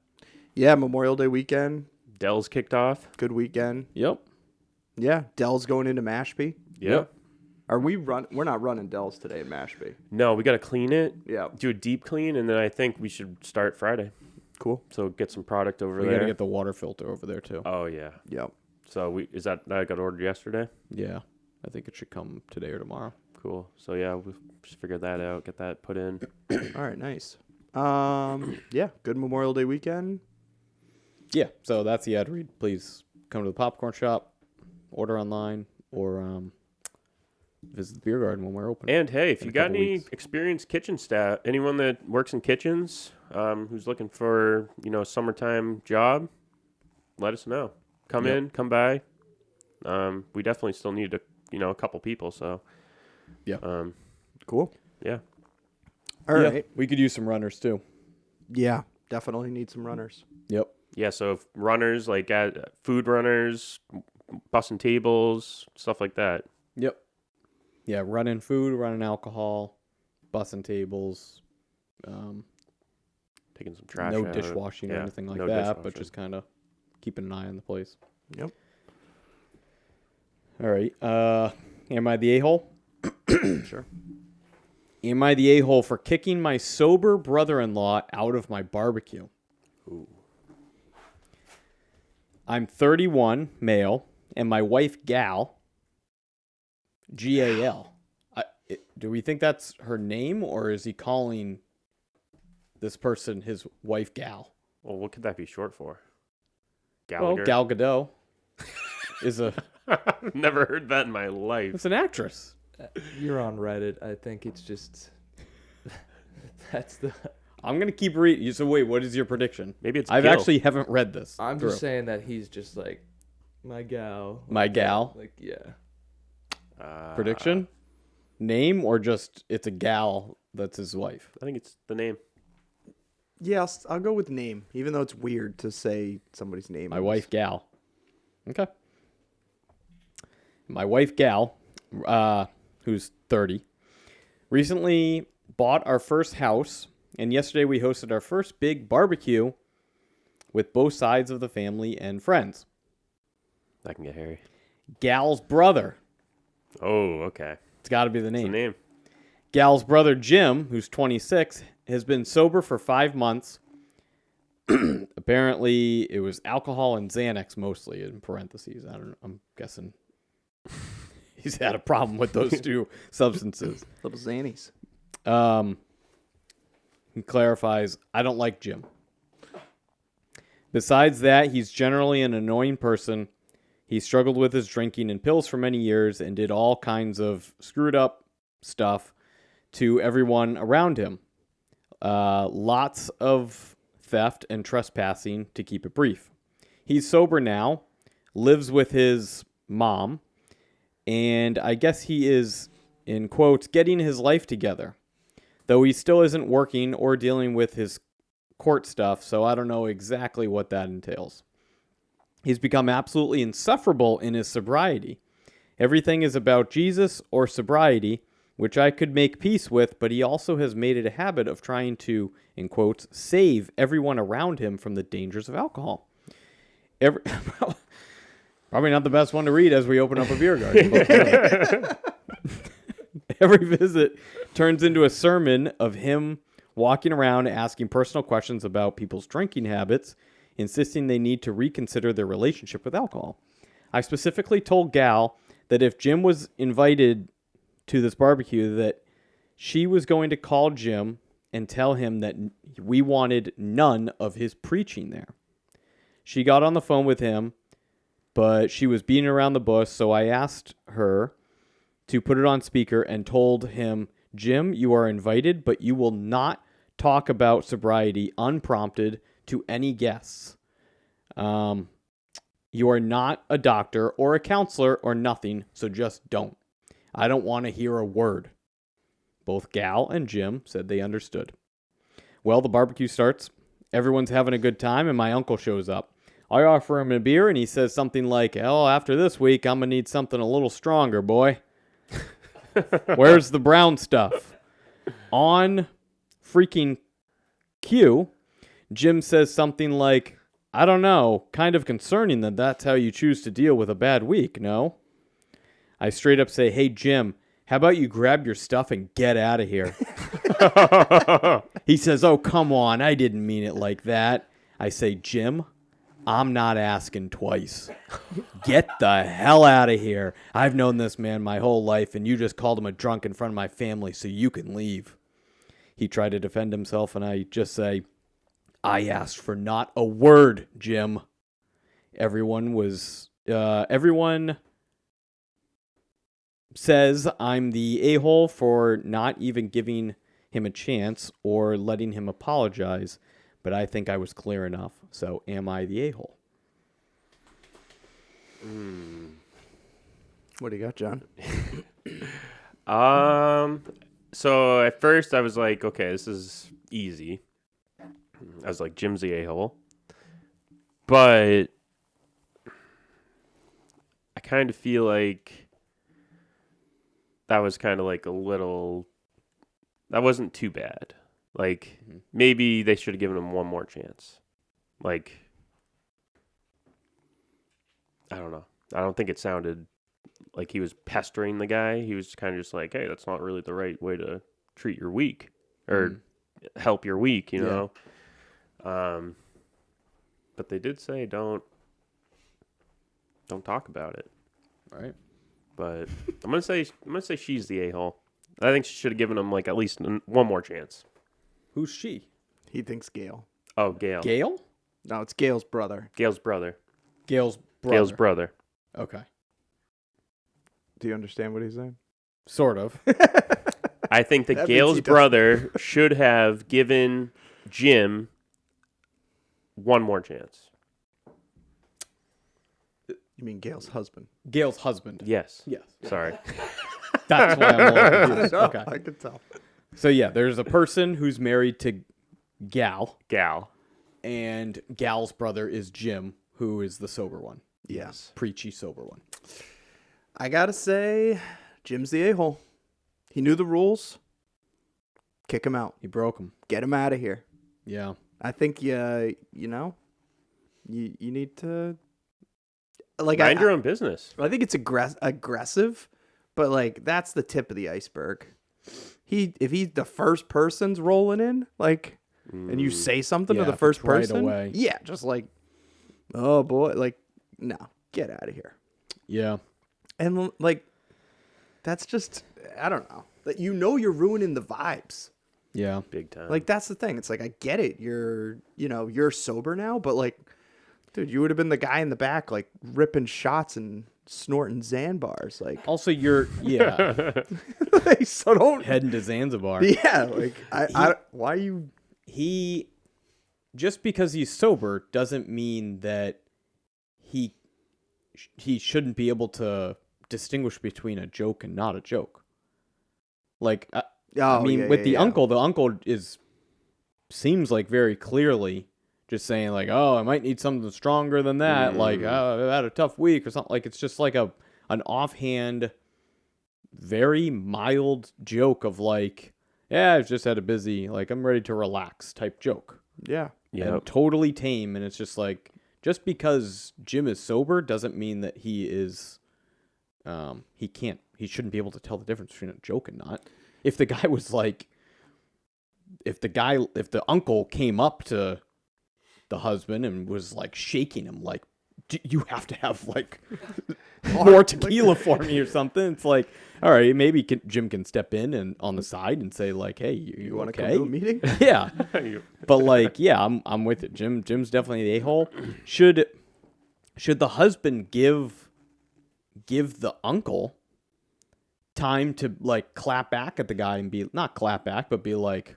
Speaker 1: Yeah, Memorial Day weekend.
Speaker 3: Dell's kicked off.
Speaker 1: Good weekend.
Speaker 2: Yep.
Speaker 1: Yeah, Dell's going into Mashpee.
Speaker 3: Yep.
Speaker 1: Are we We're not running Dell's today in Mashpee.
Speaker 3: No, we got to clean it.
Speaker 1: Yeah.
Speaker 3: Do a deep clean, and then I think we should start Friday.
Speaker 1: Cool.
Speaker 3: So get some product over
Speaker 2: We
Speaker 3: there.
Speaker 2: got to get the water filter over there, too.
Speaker 3: Oh yeah.
Speaker 1: Yep.
Speaker 3: So that got ordered yesterday.
Speaker 2: Yeah. I think it should come today or tomorrow.
Speaker 3: Cool. So yeah, we'll just figure that out. Get that put in.
Speaker 1: All right, nice. Yeah, good Memorial Day weekend.
Speaker 2: Yeah. So that's the ad read. Please come to the popcorn shop, order online, or visit the beer garden when we're open.
Speaker 3: And hey, if
Speaker 2: In
Speaker 3: you
Speaker 2: a
Speaker 3: got
Speaker 2: couple
Speaker 3: any
Speaker 2: weeks.
Speaker 3: experienced kitchen staff, anyone that works in kitchens, who's looking for a summertime job, let us know. Come
Speaker 2: Yep.
Speaker 3: in, come by. We definitely still need a couple people. So
Speaker 2: Yeah.
Speaker 1: Cool.
Speaker 3: yeah.
Speaker 1: All
Speaker 2: Yeah,
Speaker 1: right.
Speaker 2: we could use some runners, too.
Speaker 1: Yeah, definitely need some runners.
Speaker 2: Yep.
Speaker 3: Yeah, so if runners, like food runners, bussing tables, stuff like that.
Speaker 2: Yep. Yeah, running food, running alcohol, bussing tables,
Speaker 3: Taking some trash
Speaker 2: no
Speaker 3: out.
Speaker 2: dishwashing or
Speaker 3: Yeah,
Speaker 2: anything like
Speaker 3: no
Speaker 2: that, but
Speaker 3: dishwashing.
Speaker 2: just kind of keeping an eye on the place.
Speaker 1: Yep.
Speaker 2: All right. Am I the a-hole?
Speaker 1: Sure.
Speaker 2: Am I the a-hole for kicking my sober brother-in-law out of my barbecue?
Speaker 3: Ooh.
Speaker 2: I'm 31, male, and my wife, Gal, G-A-L. Do we think that's her name, or is he calling this person his wife, Gal?
Speaker 3: Well, what could that be short for?
Speaker 2: Well,
Speaker 3: Gallagher?
Speaker 2: Gal Gadot is
Speaker 3: Never heard that in my life.
Speaker 2: it's an actress.
Speaker 4: You're on Reddit. I think it's just that's the.
Speaker 2: I'm gonna keep reading. So wait, what is your prediction?
Speaker 3: Maybe it's
Speaker 2: I
Speaker 3: Gil.
Speaker 2: actually haven't read this.
Speaker 4: I'm
Speaker 2: through.
Speaker 4: just saying that he's just like my gal.
Speaker 2: My gal?
Speaker 4: Like yeah.
Speaker 2: Prediction? Name or just it's a gal that's his wife?
Speaker 3: I think it's the name.
Speaker 1: Yes, I'll go with name, even though it's weird to say somebody's name.
Speaker 2: My wife, Gal. Okay. My wife, Gal, who's 30, recently bought our first house, and yesterday we hosted our first big barbecue with both sides of the family and friends.
Speaker 3: That can get hairy.
Speaker 2: Gal's brother.
Speaker 3: Oh, okay.
Speaker 2: It's got to be the
Speaker 3: That's
Speaker 2: name.
Speaker 3: the name.
Speaker 2: Gal's brother, Jim, who's 26, has been sober for 5 months. Apparently, it was alcohol and Xanax mostly, in parentheses. I don't know. I'm guessing he's had a problem with those two substances.
Speaker 1: Little Xannies.
Speaker 2: He clarifies, I don't like Jim. Besides that, he's generally an annoying person. He struggled with his drinking and pills for many years and did all kinds of screwed up stuff to everyone around him. Lots of theft and trespassing, to keep it brief. He's sober now, lives with his mom, and I guess he is, in quotes, getting his life together, though he still isn't working or dealing with his court stuff, so I don't know exactly what that entails. He's become absolutely insufferable in his sobriety. Everything is about Jesus or sobriety, which I could make peace with, but he also has made it a habit of trying to, in quotes, save everyone around him from the dangers of alcohol. Probably not the best one to read as we open up a beer garden. Every visit turns into a sermon of him walking around asking personal questions about people's drinking habits, insisting they need to reconsider their relationship with alcohol. I specifically told Gal that if Jim was invited to this barbecue, that she was going to call Jim and tell him that we wanted none of his preaching there. She got on the phone with him, but she was beating around the bush, so I asked her to put it on speaker and told him, Jim, you are invited, but you will not talk about sobriety unprompted to any guests. You are not a doctor or a counselor or nothing, so just don't. I don't want to hear a word. Both Gal and Jim said they understood. Well, the barbecue starts. Everyone's having a good time, and my uncle shows up. I offer him a beer, and he says something like, oh, after this week, I'm going to need something a little stronger, boy. Where's the brown stuff? On freaking cue, Jim says something like, I don't know, kind of concerning that that's how you choose to deal with a bad week, no? I straight up say, hey, Jim, how about you grab your stuff and get out of here? He says, oh, come on, I didn't mean it like that. I say, Jim, I'm not asking twice. Get the hell out of here. I've known this man my whole life, and you just called him a drunk in front of my family, so you can leave. He tried to defend himself, and I just say, I asked for not a word, Jim. Everyone says I'm the a-hole for not even giving him a chance or letting him apologize, but I think I was clear enough. So am I the a-hole?
Speaker 1: What do you got, John?
Speaker 3: So at first I was like, okay, this is easy. I was like, Jim's the a-hole. But I kind of feel like that was kind of like a little, that wasn't too bad. Like, maybe they should have given him one more chance. Like, I don't know. I don't think it sounded like he was pestering the guy. He was kind of just like, hey, that's not really the right way to treat your week or help your week, you know? But they did say don't talk about it.
Speaker 2: Right.
Speaker 3: But I'm gonna say she's the a-hole. I think she should have given him like at least one more chance.
Speaker 2: Who's she?
Speaker 1: He thinks Gail.
Speaker 3: Oh, Gail.
Speaker 2: Gail?
Speaker 1: No, it's Gail's brother.
Speaker 3: Gail's brother.
Speaker 2: Gail's brother.
Speaker 3: Gail's brother.
Speaker 2: Okay.
Speaker 1: Do you understand what he's saying?
Speaker 2: Sort of.
Speaker 3: I think that
Speaker 1: That means
Speaker 3: Gail's
Speaker 1: he doesn't.
Speaker 3: brother should have given Jim one more chance.
Speaker 1: You mean Gail's husband?
Speaker 2: Gail's husband.
Speaker 3: Yes.
Speaker 2: Yes.
Speaker 3: Sorry.
Speaker 2: That's why I'm a little confused. Okay.
Speaker 1: I could tell.
Speaker 2: So yeah, there's a person who's married to Gal,
Speaker 3: Gal.
Speaker 2: and Gal's brother is Jim, who is the sober one.
Speaker 1: Yes.
Speaker 2: Preachy sober one.
Speaker 1: I gotta say, Jim's the a-hole. He knew the rules. Kick him out.
Speaker 2: He broke him.
Speaker 1: Get him out of here.
Speaker 2: Yeah.
Speaker 1: I think you need to like
Speaker 3: Mind your own business.
Speaker 1: I think it's aggressive, but like that's the tip of the iceberg. If he's the first person's rolling in, like, and you say something
Speaker 2: Yeah,
Speaker 1: to the
Speaker 2: if
Speaker 1: first
Speaker 2: it's right
Speaker 1: person,
Speaker 2: away.
Speaker 1: yeah, just like, oh boy, like, no, get out of here.
Speaker 2: Yeah.
Speaker 1: And like, that's just, I don't know, that you're ruining the vibes.
Speaker 2: Yeah.
Speaker 3: Big time.
Speaker 1: Like that's the thing. It's like I get it. You're sober now, but like, dude, you would have been the guy in the back, like ripping shots and snorting Xan bars, like.
Speaker 2: Also, you're
Speaker 1: So don't.
Speaker 2: heading to Zanzibar.
Speaker 1: Yeah, like why you?
Speaker 2: He, just because he's sober doesn't mean that he he shouldn't be able to distinguish between a joke and not a joke. Like, I mean, with the uncle seems like very clearly just saying like, oh, I might need something stronger than that. Like, oh, I've had a tough week or something. Like, it's just like an offhand, very mild joke of like, yeah, I've just had a busy, like, I'm ready to relax type joke.
Speaker 1: Yeah.
Speaker 3: Yeah.
Speaker 2: Totally tame. And it's just like, just because Jim is sober doesn't mean that he is, he shouldn't be able to tell the difference between a joke and not. If the guy was like, if the uncle came up to the husband and was like shaking him, like, you have to have like more tequila for me or something. It's like, all right, maybe Jim can step in and on the side and say like, hey, you
Speaker 1: want to
Speaker 2: okay?
Speaker 1: come to a meeting?
Speaker 2: Yeah. But like, yeah, I'm with it. Jim's definitely the a-hole. Should the husband give the uncle time to like clap back at the guy and be not clap back, but be like,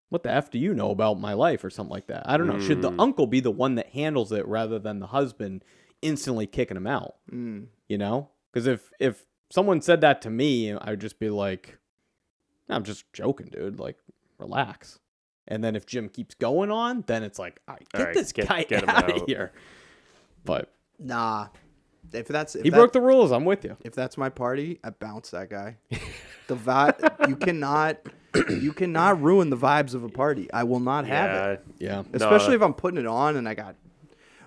Speaker 2: what the F do you know about my life or something like that? I don't know. Should the uncle be the one that handles it rather than the husband instantly kicking him out? You know? Because if someone said that to me, I would just be like, I'm just joking, dude. Like, relax. And then if Jim keeps going on, then it's like, all right, this guy out of here. But
Speaker 1: Nah. If
Speaker 2: he broke the rules. I'm with you.
Speaker 1: If that's my party, I bounce that guy. The vibe, you cannot ruin the vibes of a party. I will not have it.
Speaker 2: Yeah.
Speaker 1: Especially if I'm putting it on and I got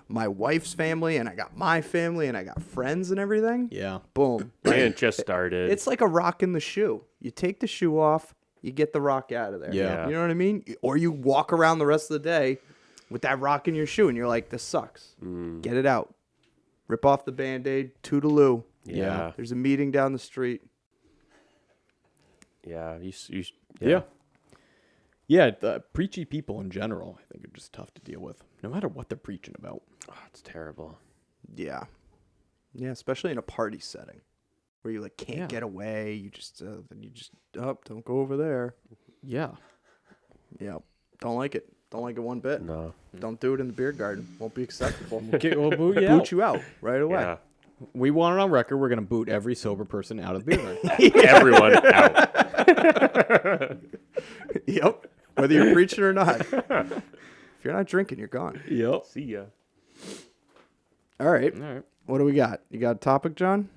Speaker 1: my wife's family and I got my family and I got friends and everything.
Speaker 2: Yeah.
Speaker 1: Boom.
Speaker 3: And it just started.
Speaker 1: It's like a rock in the shoe. You take the shoe off, you get the rock out of there.
Speaker 2: Yeah.
Speaker 1: You know what I mean? Or you walk around the rest of the day with that rock in your shoe and you're like, this sucks. Get it out. Rip off the Band-Aid, toodaloo.
Speaker 3: Yeah.
Speaker 1: There's a meeting down the street.
Speaker 3: Yeah.
Speaker 2: Yeah. Yeah, the preachy people in general, I think, are just tough to deal with, no matter what they're preaching about.
Speaker 3: Oh, it's terrible.
Speaker 1: Yeah. Yeah, especially in a party setting where you like can't get away. You just don't go over there.
Speaker 2: Yeah.
Speaker 1: Yeah. Don't like it. Don't like it one bit.
Speaker 3: No.
Speaker 1: Don't do it in the beer garden. Won't be acceptable.
Speaker 2: We'll boot you
Speaker 1: Boot you out right away.
Speaker 3: Yeah.
Speaker 2: We want it on record. We're going to boot every sober person out of the beer garden.
Speaker 3: Everyone out.
Speaker 1: Yep. Whether you're preaching or not. If you're not drinking, you're gone.
Speaker 2: Yep.
Speaker 3: See ya.
Speaker 1: All right.
Speaker 2: All right.
Speaker 1: What do we got? You got a topic, John?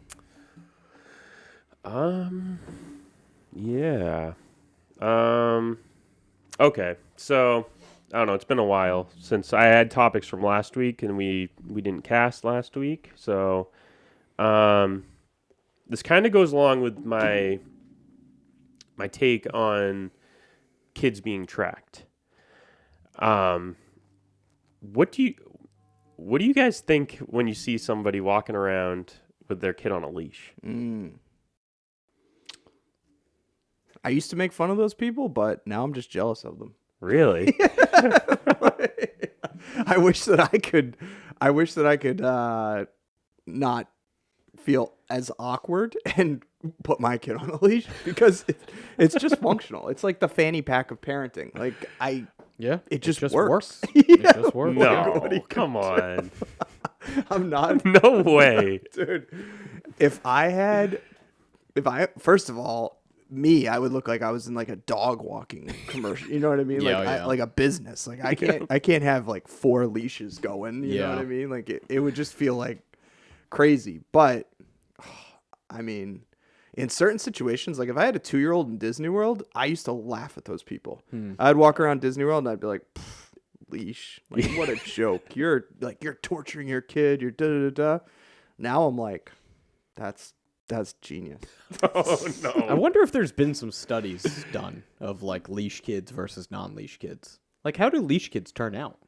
Speaker 3: Yeah. Okay. So, I don't know. It's been a while since I had topics from last week, and we didn't cast last week. So, this kind of goes along with my take on kids being tracked. What do you guys think when you see somebody walking around with their kid on a leash?
Speaker 1: I used to make fun of those people, but now I'm just jealous of them.
Speaker 3: Really?
Speaker 1: I wish that I could not feel as awkward and put my kid on a leash because it's just functional. It's like the fanny pack of parenting. Like it just works.
Speaker 2: It just works.
Speaker 3: No, come on.
Speaker 1: I'm not.
Speaker 3: No way.
Speaker 1: Dude. First of all, I would look like I was in like a dog walking commercial. You know what I mean? Like a business. Like I can't have like 4 leashes going. You know what I mean? Like it would just feel like crazy. But I mean, in certain situations, like if I had a 2-year-old in Disney World, I used to laugh at those people. I'd walk around Disney World and I'd be like, leash. Like what a joke. You're torturing your kid. You're da da da. Now I'm like, that's genius.
Speaker 3: Oh no.
Speaker 2: I wonder if there's been some studies done of like leash kids versus non-leash kids. Like, how do leash kids turn out?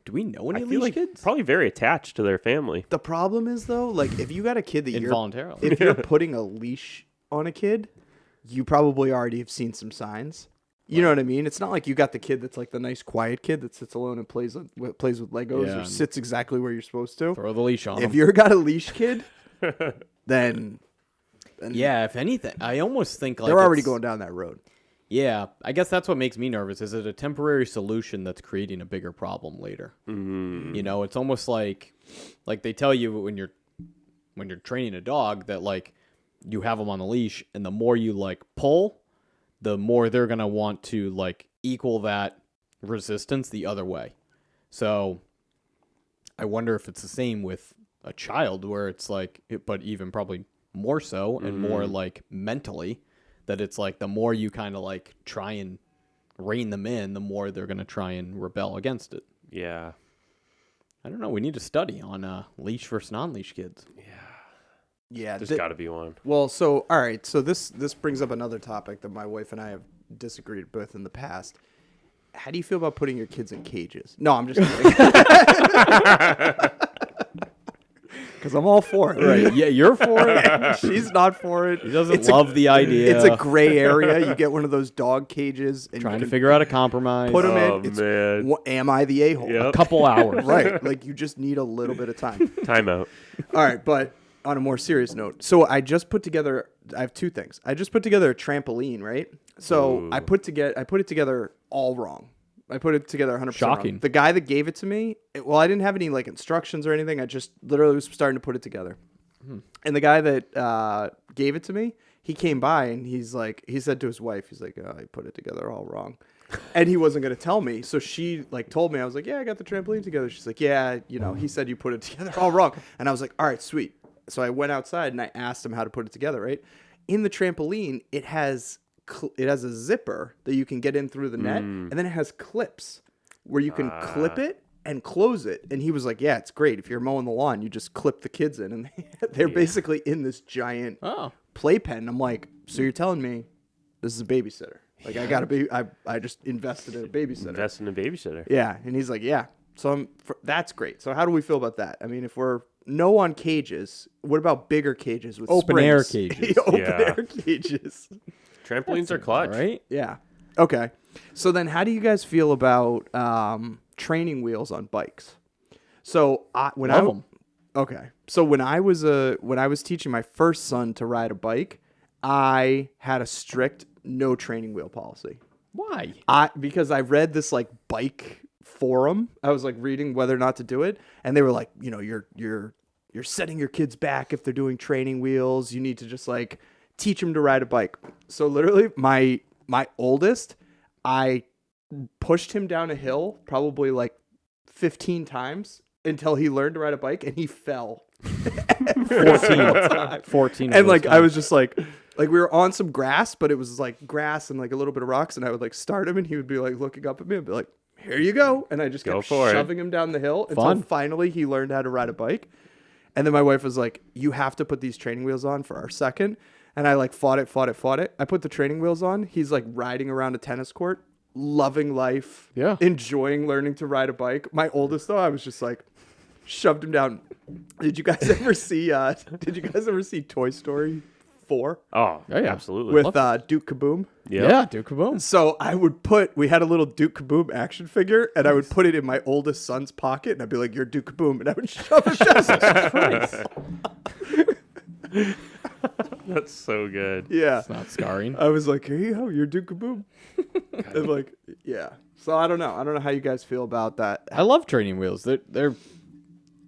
Speaker 2: Do we know any leash kids?
Speaker 3: Probably very attached to their family.
Speaker 1: The problem is though, like if you got a kid that
Speaker 2: Involuntarily.
Speaker 1: if you're putting a leash on a kid, you probably already have seen some signs. You know what I mean? It's not like you got the kid that's like the nice quiet kid that sits alone and plays with Legos or sits exactly where you're supposed to.
Speaker 2: Throw the leash on
Speaker 1: If
Speaker 2: them.
Speaker 1: you're got a leash kid, then
Speaker 2: Yeah, if anything, I almost think like
Speaker 1: they're already going down that road.
Speaker 2: Yeah, I guess that's what makes me nervous. Is it a temporary solution that's creating a bigger problem later?
Speaker 3: Mm.
Speaker 2: You know, it's almost like they tell you when you're training a dog that like you have them on the leash, and the more you like pull, the more they're gonna want to like equal that resistance the other way. So I wonder if it's the same with a child, where it's like, but even probably more so and more like mentally. That it's like the more you kind of like try and rein them in, the more they're going to try and rebel against it.
Speaker 3: Yeah.
Speaker 2: I don't know. We need a study on leash versus non-leash kids.
Speaker 1: Yeah,
Speaker 3: There's got to be one.
Speaker 1: Well, so all right, so this brings up another topic that my wife and I have disagreed with in the past. How do you feel about putting your kids in cages? No, I'm just kidding. Because I'm all for it.
Speaker 2: Right. Yeah, you're for it.
Speaker 1: She's not for it.
Speaker 2: He doesn't love the idea.
Speaker 1: It's a gray area. You get one of those dog cages and
Speaker 2: Trying
Speaker 1: you
Speaker 2: to figure out a compromise.
Speaker 1: put them
Speaker 3: Oh,
Speaker 1: in. It's,
Speaker 3: man.
Speaker 1: am I the a-hole?
Speaker 3: Yep.
Speaker 2: a couple hours.
Speaker 1: Right. Like you just need a little bit of time.
Speaker 3: Timeout.
Speaker 1: All right, but on a more serious note, so I just put together. I have two things. I just put together a trampoline, right? So
Speaker 3: Ooh.
Speaker 1: I put it together all wrong. I put it together 100%
Speaker 2: Shocking.
Speaker 1: wrong. The guy that gave it to me, I didn't have any like instructions or anything. I just literally was starting to put it together. And the guy that gave it to me, he came by and he said to his wife, he's like, oh, I put it together all wrong. And he wasn't going to tell me. So she like told me, I was like, yeah, I got the trampoline together. She's like, yeah, he said you put it together all wrong. And I was like, all right, sweet. So I went outside and I asked him how to put it together, right? In the trampoline, it has a zipper that you can get in through the net. And then it has clips where you can clip it and close it. And he was like, yeah, it's great. If you're mowing the lawn, you just clip the kids in. And they're basically in this giant playpen. I'm like, so you're telling me this is a babysitter? Like, I just invested in a babysitter.
Speaker 3: Invest in a babysitter.
Speaker 1: Yeah. And he's like, yeah. So that's great. So how do we feel about that? I mean, if we're no on cages, what about bigger cages with
Speaker 2: Open air
Speaker 1: springs?
Speaker 2: cages.
Speaker 1: Open
Speaker 3: Yeah.
Speaker 1: air cages.
Speaker 3: Trampolines are clutch.
Speaker 2: Right?
Speaker 1: Yeah. Okay. So then how do you guys feel about training wheels on bikes? So
Speaker 2: Love 'em.
Speaker 1: Okay. So when I was teaching my first son to ride a bike, I had a strict no training wheel policy.
Speaker 2: Why?
Speaker 1: Because I read this like bike forum. I was like reading whether or not to do it, and they were like, you're setting your kids back if they're doing training wheels. You need to just like teach them to ride a bike. So literally my oldest, I pushed him down a hill probably like 15 times until he learned to ride a bike, and he fell
Speaker 2: 14.
Speaker 1: and like I was just like we were on some grass, but it was like grass and like a little bit of rocks, and I would like start him and he would be like looking up at me and be like, here you go. And I just kept shoving him down the hill until finally he learned how to ride a bike. And then my wife was like, you have to put these training wheels on for our second. And I like fought it. I put the training wheels on. He's like riding around a tennis court, loving life, enjoying learning to ride a bike. My oldest though, I was just like shoved him down. Did you guys ever see Toy Story 4?
Speaker 3: Oh,
Speaker 2: yeah.
Speaker 3: Absolutely.
Speaker 1: With Duke Kaboom?
Speaker 3: Yep.
Speaker 2: Yeah, Duke Kaboom.
Speaker 1: So we had a little Duke Kaboom action figure, and I would put it in my oldest son's pocket, and I'd be like, you're Duke Kaboom, and I would shove it down.
Speaker 3: That's so good.
Speaker 1: Yeah.
Speaker 2: It's not scarring.
Speaker 1: I was like, here you go, you're Duke Kaboom. And like, yeah. So I don't know how you guys feel about that.
Speaker 2: I love training wheels. They're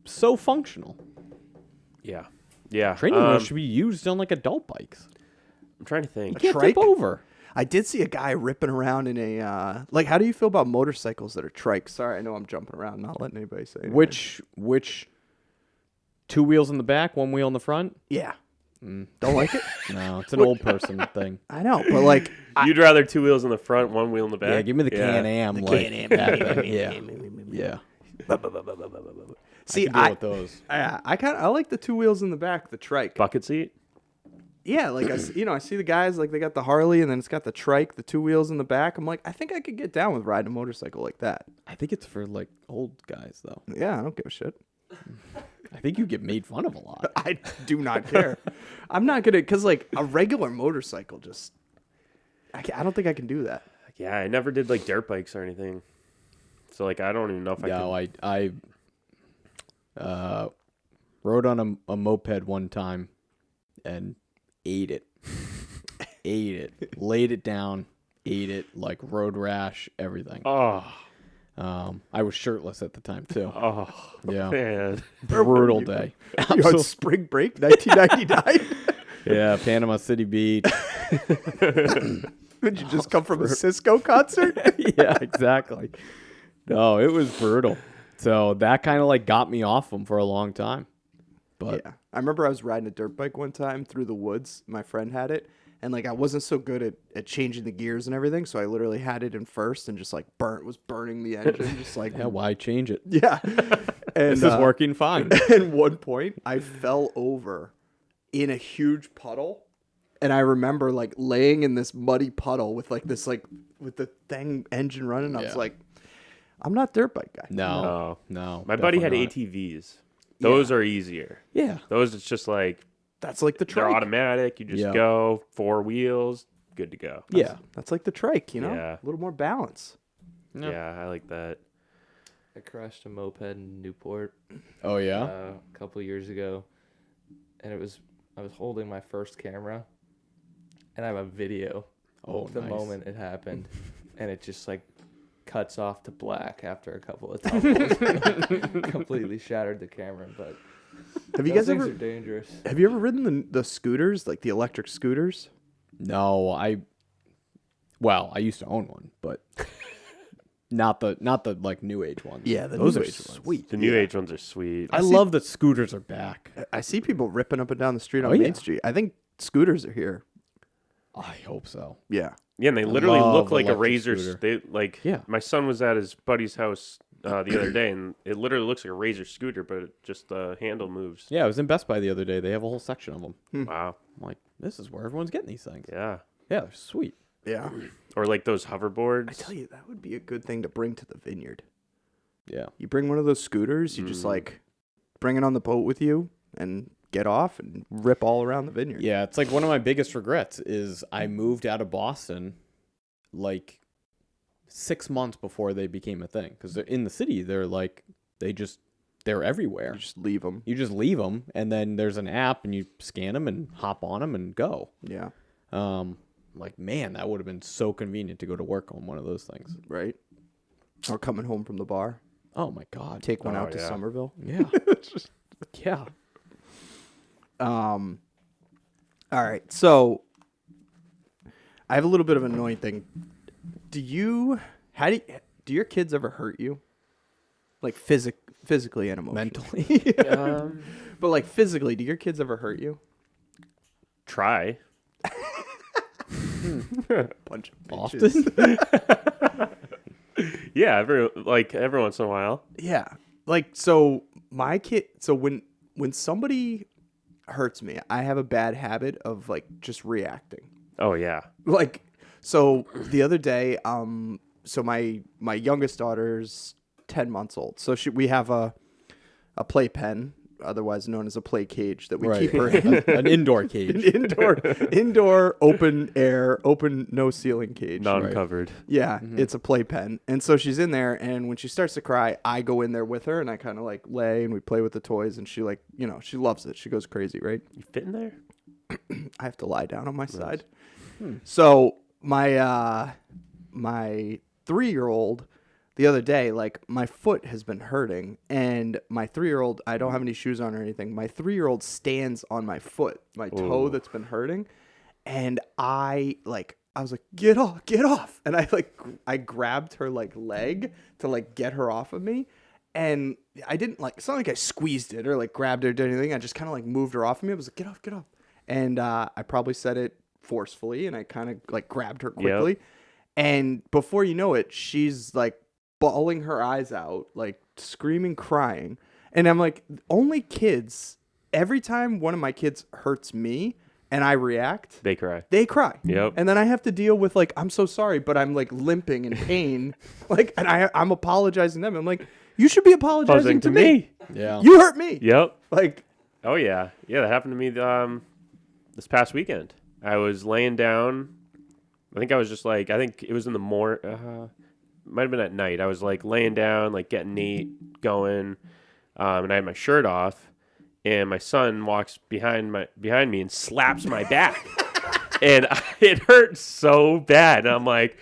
Speaker 2: so functional.
Speaker 3: Yeah. Yeah.
Speaker 2: Training wheels should be used on like adult bikes.
Speaker 3: I'm trying to think.
Speaker 2: You can't
Speaker 1: trike?
Speaker 2: tip over.
Speaker 1: I did see a guy ripping around in a like. How do you feel about motorcycles that are trikes? Sorry, I know I'm jumping around, not letting anybody say anything.
Speaker 2: Which 2 wheels in the back, 1 wheel in the front?
Speaker 1: Yeah. Don't like it?
Speaker 2: No, it's an old person thing.
Speaker 1: I know, but like,
Speaker 3: You'd rather 2 wheels in the front, 1 wheel in the back?
Speaker 2: Yeah, give me the Can-Am.
Speaker 1: Can-Am.
Speaker 2: that thing. Yeah.
Speaker 1: see,
Speaker 2: I can deal with those.
Speaker 1: I like the 2 wheels in the back, the trike.
Speaker 3: Bucket seat?
Speaker 1: Yeah, like I see the guys like they got the Harley and then it's got the trike, the 2 wheels in the back. I'm like, I think I could get down with riding a motorcycle like that.
Speaker 2: I think it's for like old guys though.
Speaker 1: Yeah, I don't give a shit.
Speaker 2: I think you get made fun of a lot.
Speaker 1: I do not care. I'm not gonna, cause like a regular motorcycle, just I don't think I can do that.
Speaker 3: Yeah, I never did like dirt bikes or anything. So like I don't even know if I could.
Speaker 2: I rode on a moped one time and ate it. Laid it down. ate it, like road rash, everything.
Speaker 3: Oh,
Speaker 2: I was shirtless at the time too.
Speaker 3: oh,
Speaker 2: Yeah,
Speaker 3: man.
Speaker 2: brutal day.
Speaker 1: You on spring break, 1999?
Speaker 2: Yeah, Panama City Beach.
Speaker 1: Did you just come from a Cisco concert?
Speaker 2: Yeah, exactly. No, it was brutal. So that kind of like got me off them for a long time. But
Speaker 1: Yeah. I remember I was riding a dirt bike one time through the woods. My friend had it. And like I wasn't so good at changing the gears and everything. So I literally had it in first and just like was burning the engine. Just like,
Speaker 2: yeah, why change it?
Speaker 1: yeah. And
Speaker 2: This is working fine.
Speaker 1: At one point, I fell over in a huge puddle. And I remember like laying in this muddy puddle with like this, like with the thing engine running. I was
Speaker 2: Yeah.
Speaker 1: like, I'm not dirt bike guy.
Speaker 2: No.
Speaker 3: My buddy had
Speaker 2: definitely not.
Speaker 3: ATVs. Those are easier.
Speaker 2: Yeah.
Speaker 3: Those, it's just like,
Speaker 1: That's like the
Speaker 3: they're
Speaker 1: trike.
Speaker 3: automatic. You just
Speaker 2: Yeah.
Speaker 3: go, 4 wheels, good to go.
Speaker 2: Yeah.
Speaker 1: That's like the trike, you know?
Speaker 3: Yeah.
Speaker 1: A little more balance.
Speaker 2: Yeah.
Speaker 3: Yeah, I like that.
Speaker 4: I crashed a moped in Newport
Speaker 2: Oh yeah.
Speaker 4: a couple years ago, and I was holding my first camera, and I have a video
Speaker 2: Oh,
Speaker 4: of the
Speaker 2: nice.
Speaker 4: moment it happened, and it just like cuts off to black after a couple of tumbles. Completely shattered the camera, but
Speaker 1: Have you
Speaker 4: those
Speaker 1: guys
Speaker 4: things
Speaker 1: ever
Speaker 4: are dangerous.
Speaker 1: have you ever ridden the scooters, like the electric scooters?
Speaker 2: No, I used to own one, but not the like new age ones.
Speaker 1: Yeah, the
Speaker 2: those
Speaker 1: new
Speaker 2: are
Speaker 1: age ones.
Speaker 2: sweet.
Speaker 3: The new age ones are sweet.
Speaker 2: I love that scooters are back.
Speaker 1: I see people ripping up and down the street on
Speaker 2: Oh,
Speaker 1: Main
Speaker 2: yeah.
Speaker 1: Street. I think scooters are here.
Speaker 2: I hope so.
Speaker 1: Yeah.
Speaker 3: Yeah, and they literally
Speaker 2: love
Speaker 3: look like a
Speaker 2: electric
Speaker 3: razor.
Speaker 2: scooter.
Speaker 3: They like.
Speaker 2: Yeah.
Speaker 3: My son was at his buddy's house the other day, and it literally looks like a razor scooter, but it just the handle moves.
Speaker 2: Yeah, I was in Best Buy the other day. They have a whole section of them.
Speaker 3: Wow.
Speaker 2: I'm like, this is where everyone's getting these things.
Speaker 3: Yeah.
Speaker 2: Yeah, they're sweet.
Speaker 1: Yeah.
Speaker 3: Or like those hoverboards.
Speaker 1: I tell you, that would be a good thing to bring to the vineyard.
Speaker 2: Yeah.
Speaker 1: You bring one of those scooters, you just like bring it on the boat with you and get off and rip all around the vineyard.
Speaker 2: Yeah, it's like one of my biggest regrets is I moved out of Boston like 6 months before they became a thing. Because in the city, they're like, they're everywhere.
Speaker 1: You just leave them.
Speaker 2: You just leave them, and then there's an app, and you scan them and hop on them and go.
Speaker 1: Yeah.
Speaker 2: Like, man, that would have been so convenient to go to work on one of those things.
Speaker 1: Right. Or coming home from the bar.
Speaker 2: Oh, my God.
Speaker 1: Take one
Speaker 3: Oh,
Speaker 1: out to
Speaker 3: yeah.
Speaker 1: Somerville.
Speaker 2: Yeah. Yeah.
Speaker 1: All right. So I have a little bit of an annoying thing. Do your kids ever hurt you? Like physically and emotionally.
Speaker 2: Mentally.
Speaker 1: But like physically, do your kids ever hurt you?
Speaker 3: Try.
Speaker 1: Bunch of bitches.
Speaker 2: Often?
Speaker 3: Yeah, every once in a while.
Speaker 1: Yeah. Like so when somebody hurts me, I have a bad habit of like just reacting.
Speaker 3: Oh yeah.
Speaker 1: Like so the other day, so my youngest daughter's 10 months old. So we have a playpen, otherwise known as a play cage, that we
Speaker 2: Right.
Speaker 1: keep her in.
Speaker 2: An indoor cage.
Speaker 1: indoor open air, open no ceiling cage.
Speaker 3: Non-covered.
Speaker 1: Yeah, it's a playpen. And so she's in there, and when she starts to cry, I go in there with her, and I kind of like lay, and we play with the toys, and she like, she loves it. She goes crazy, right?
Speaker 3: You fit in there?
Speaker 1: I have to lie down on my side. So my 3-year-old, the other day, like my foot has been hurting, and my 3-year-old, I don't have any shoes on or anything. My 3-year-old stands on my foot, my toe that's been hurting, and I was like, get off, and I grabbed her like leg to like get her off of me, and I didn't it's not like I squeezed it or like grabbed her or did anything. I just kind of like moved her off of me. I was like, get off, and I probably said it forcefully, and I kind of like grabbed her quickly, and before you know it, she's like bawling her eyes out, like screaming, crying. And I'm like, only kids, every time one of my kids hurts me and I react,
Speaker 3: They cry.
Speaker 1: they cry.
Speaker 3: Yep.
Speaker 1: And then I have to deal with like, I'm so sorry, but I'm like limping in pain. And I'm apologizing to them. I'm like, you should be apologizing to me.
Speaker 2: Yeah.
Speaker 1: You hurt me.
Speaker 3: Yep.
Speaker 1: Like,
Speaker 3: Oh yeah. Yeah, that happened to me this past weekend. I was laying down. I think it was in the might have been at night. I was like laying down, like getting Nate going, and I had my shirt off, and my son walks behind me and slaps my back. and it hurt so bad. And I'm like,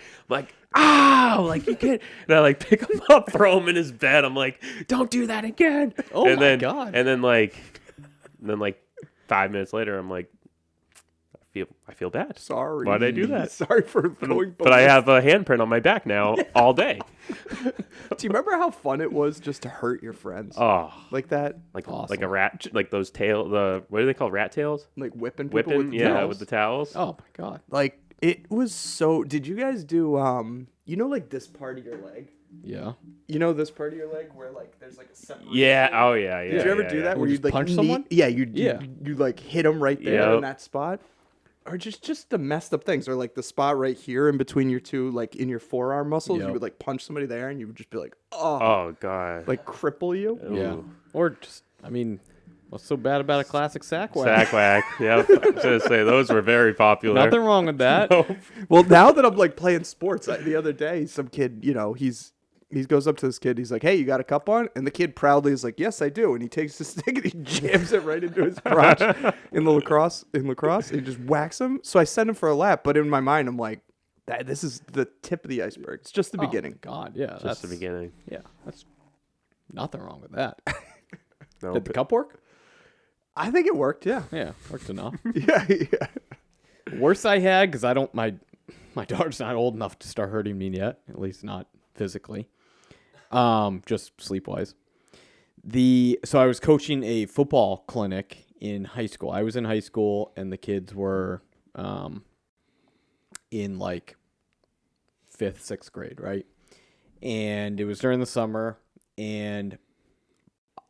Speaker 3: ow, like you can't. And I like pick him up, throw him in his bed. I'm like, don't do that again.
Speaker 2: Oh
Speaker 3: and
Speaker 2: my
Speaker 3: then,
Speaker 2: God.
Speaker 3: And then like 5 minutes later, I'm like, I feel bad.
Speaker 1: Sorry.
Speaker 3: Why did I do that?
Speaker 1: Sorry for going.
Speaker 3: But I have a handprint on my back now all day.
Speaker 1: Do you remember how fun it was just to hurt your friends
Speaker 3: Oh,
Speaker 1: like that?
Speaker 3: like
Speaker 2: Awesome.
Speaker 3: a rat, like those what are they called? Rat tails?
Speaker 1: Like whipping people
Speaker 3: Whipping,
Speaker 1: with
Speaker 3: yeah,
Speaker 1: towels?
Speaker 3: with the towels.
Speaker 2: Oh my God.
Speaker 1: Like it was so. Did you guys do you know, like this part of your leg?
Speaker 2: Yeah.
Speaker 1: You know this part of your leg where like there's like a separation?
Speaker 3: Yeah. Oh yeah. Yeah.
Speaker 1: Did you ever
Speaker 3: yeah,
Speaker 1: do
Speaker 3: yeah.
Speaker 1: that where
Speaker 2: Or
Speaker 1: you'd
Speaker 2: just
Speaker 1: like
Speaker 2: punch someone?
Speaker 1: Yeah,
Speaker 2: Yeah.
Speaker 1: you like hit them right there
Speaker 3: Yep.
Speaker 1: in that spot, or just the messed up things, or like the spot right here in between your two, like in your forearm muscles.
Speaker 2: Yep.
Speaker 1: You would like punch somebody there, and you would just be like, oh,
Speaker 3: Oh god.
Speaker 1: like cripple you.
Speaker 2: Yeah.
Speaker 3: Ooh.
Speaker 2: Or just, I mean, what's so bad about a classic sack whack?
Speaker 3: Sack whack. Yep. I was gonna say those were very popular.
Speaker 2: Nothing wrong with that.
Speaker 1: Well, now that I'm like playing sports, the other day, some kid, you know, he goes up to this kid. He's like, "Hey, you got a cup on?" And the kid proudly is like, "Yes, I do." And he takes the stick and he jams it right into his crotch in lacrosse. And he just whacks him. So I send him for a lap. But in my mind, I'm like, "This is the tip of the iceberg. It's just the
Speaker 2: Oh,
Speaker 1: beginning."
Speaker 2: God, yeah.
Speaker 3: Just the beginning.
Speaker 2: Yeah. That's nothing wrong with that.
Speaker 3: No,
Speaker 2: Did the
Speaker 3: but-
Speaker 2: cup work?
Speaker 1: I think it worked. Yeah.
Speaker 2: Yeah. Worked enough.
Speaker 1: Yeah.
Speaker 2: Worst I had, because I don't, my daughter's not old enough to start hurting me yet, at least not physically. Just sleep-wise. So I was coaching a football clinic in high school. I was in high school, and the kids were in like 5th, 6th grade, right? And it was during the summer, and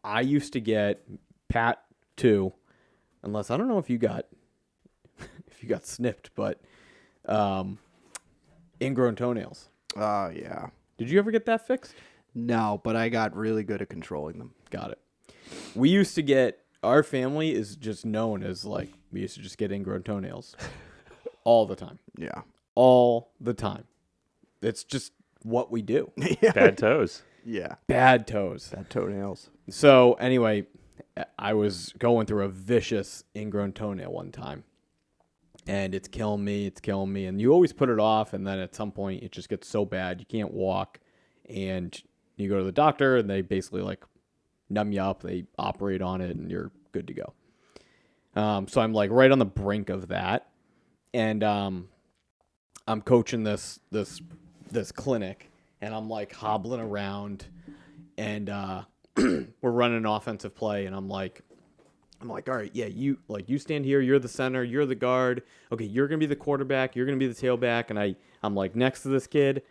Speaker 2: I used to get Pat too, unless I don't know if you got snipped, but ingrown toenails.
Speaker 1: Oh yeah.
Speaker 2: Did you ever get that fixed?
Speaker 1: No, but I got really good at controlling them.
Speaker 2: Got it. We used to get, our family is just known as like, we used to just get ingrown toenails all the time.
Speaker 1: Yeah.
Speaker 2: All the time. It's just what we do.
Speaker 1: Yeah.
Speaker 3: Bad toes.
Speaker 1: Yeah.
Speaker 2: Bad toes.
Speaker 1: Bad toenails.
Speaker 2: So anyway, I was going through a vicious ingrown toenail one time. And it's killing me. And you always put it off. And then at some point, it just gets so bad, you can't walk. And you go to the doctor, and they basically like numb you up. They operate on it, and you're good to go. So I'm like right on the brink of that. And I'm coaching this clinic, and I'm like hobbling around, and we're running an offensive play, and I'm like, all right, yeah, you stand here, you're the center, you're the guard. Okay, you're gonna be the quarterback, you're gonna be the tailback, and I'm like next to this kid,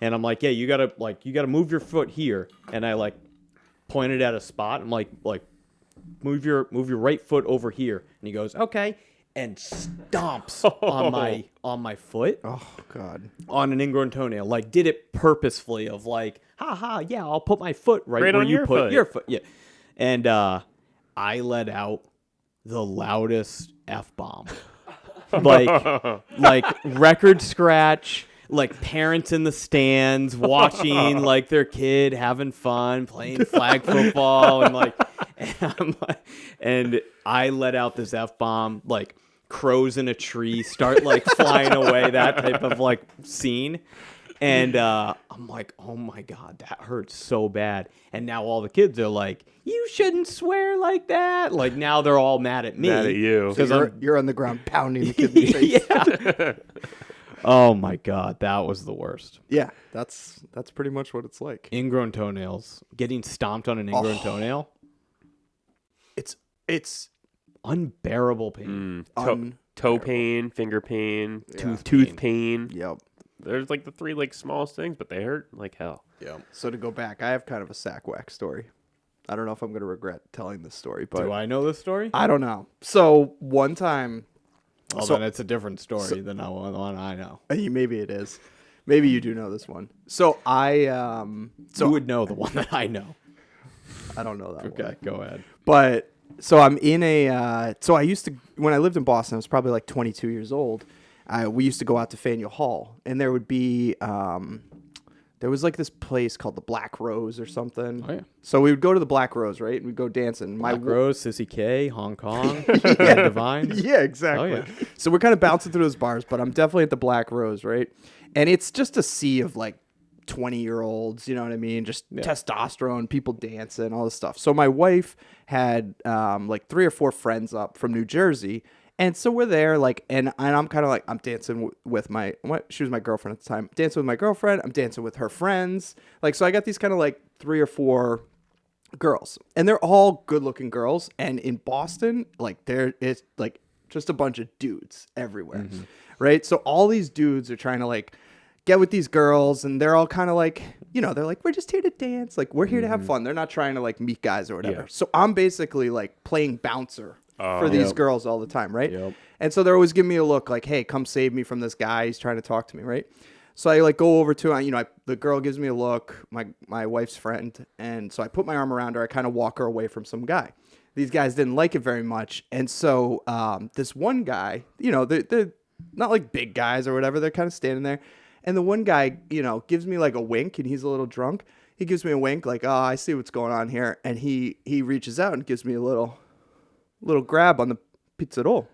Speaker 2: and I'm like, yeah, you gotta move your foot here, and I like pointed at a spot. I'm like move your right foot over here, and he goes, okay, and stomps on my foot.
Speaker 1: Oh God.
Speaker 2: On an ingrown toenail, like did it purposefully, of like, yeah, I'll put my foot right where
Speaker 3: on
Speaker 2: you
Speaker 3: your
Speaker 2: put
Speaker 3: foot.
Speaker 2: your foot, yeah. And I let out the loudest F-bomb, like record scratch, like parents in the stands watching like their kid having fun playing flag football, and I let out this F-bomb, like crows in a tree start like flying away, that type of like scene. And I'm like, oh my God, that hurts so bad. And now all the kids are like, you shouldn't swear like that. Like now they're all mad at me.
Speaker 3: Mad at you.
Speaker 1: Because you're on the ground pounding the kid in the face.
Speaker 2: Yeah. Oh my God, that was the worst.
Speaker 1: Yeah, that's pretty much what it's like.
Speaker 2: Ingrown toenails. Getting stomped on an ingrown toenail.
Speaker 1: It's
Speaker 2: Unbearable pain.
Speaker 3: Toe pain, finger pain,
Speaker 1: Yeah.
Speaker 3: tooth pain.
Speaker 1: Yep.
Speaker 3: There's like the three like smallest things, but they hurt like hell.
Speaker 2: Yeah.
Speaker 1: So to go back, I have kind of a sack whack story. I don't know if I'm gonna regret telling this story, but
Speaker 2: Do I know this story?
Speaker 1: I don't know. So one time,
Speaker 2: Well, then it's a different story than the one I know.
Speaker 1: maybe it is. Maybe you do know this one. So I
Speaker 2: You would know the one that I know.
Speaker 1: I don't know that one.
Speaker 2: Okay, go ahead.
Speaker 1: But so I'm in a so I used to, when I lived in Boston, I was probably like 22 years old. We used to go out to Faneuil Hall, and there would be there was like this place called the Black Rose or something.
Speaker 2: Oh, yeah.
Speaker 1: So we would go to the Black Rose, right? And we'd go dancing.
Speaker 2: Black Rose, Sissy K, Hong Kong, Divine.
Speaker 1: Yeah, exactly.
Speaker 2: Oh, yeah.
Speaker 1: So we're kind of bouncing through those bars, but I'm definitely at the Black Rose, right? And it's just a sea of like 20-year-olds, you know what I mean? Just testosterone, people dancing, all this stuff. So my wife had like 3 or 4 friends up from New Jersey. And so we're there, like, and I'm kind of like, I'm dancing with she was my girlfriend at the time. Dancing with my girlfriend. I'm dancing with her friends. Like, so I got these kind of like 3 or 4 girls, and they're all good-looking girls. And in Boston, like, there is like just a bunch of dudes everywhere, right? So all these dudes are trying to like get with these girls, and they're all kind of like, you know, they're like, we're just here to dance, like we're here to have fun. They're not trying to like meet guys or whatever.
Speaker 3: Yeah.
Speaker 1: So I'm basically like playing bouncer for these girls all the time, right?
Speaker 2: Yep.
Speaker 1: And so they're always giving me a look like, hey, come save me from this guy. He's trying to talk to me, right? So I like go over to, you know, the girl gives me a look, my wife's friend. And so I put my arm around her. I kind of walk her away from some guy. These guys didn't like it very much. And so this one guy, you know, they're not like big guys or whatever. They're kind of standing there. And the one guy, you know, gives me like a wink, and he's a little drunk. He gives me a wink like, oh, I see what's going on here. And he reaches out and gives me a little grab on the pizzerol.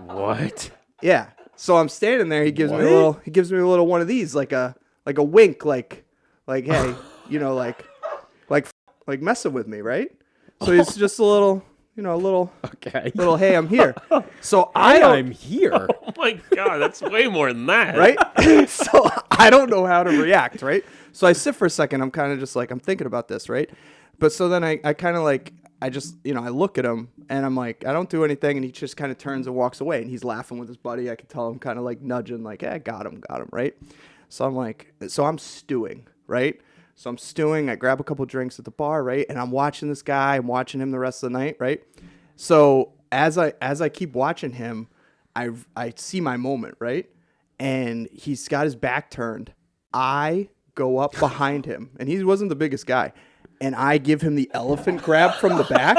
Speaker 3: What?
Speaker 1: Yeah. So I'm standing there. He gives me a little one of these, like a wink, like hey, you know, like messing with me, right? So he's just a little, you know,
Speaker 2: Okay.
Speaker 1: little hey, I'm here. So
Speaker 2: I'm here.
Speaker 3: Oh my God, that's way more than that.
Speaker 1: right? So I don't know how to react, right? So I sit for a second. I'm kind of just like, I'm thinking about this, right? But so then I kind of like, I just, you know, I look at him and I'm like, I don't do anything. And he just kind of turns and walks away, and he's laughing with his buddy. I could tell him kind of like nudging, like, hey, got him, right? So I'm like, so I'm stewing, right? So I'm stewing. I grab a couple drinks at the bar, right? And I'm watching this guy. I'm watching him the rest of the night, right? So as I keep watching him, I see my moment, right? And he's got his back turned. I go up behind him, and he wasn't the biggest guy, and I give him the elephant grab from the back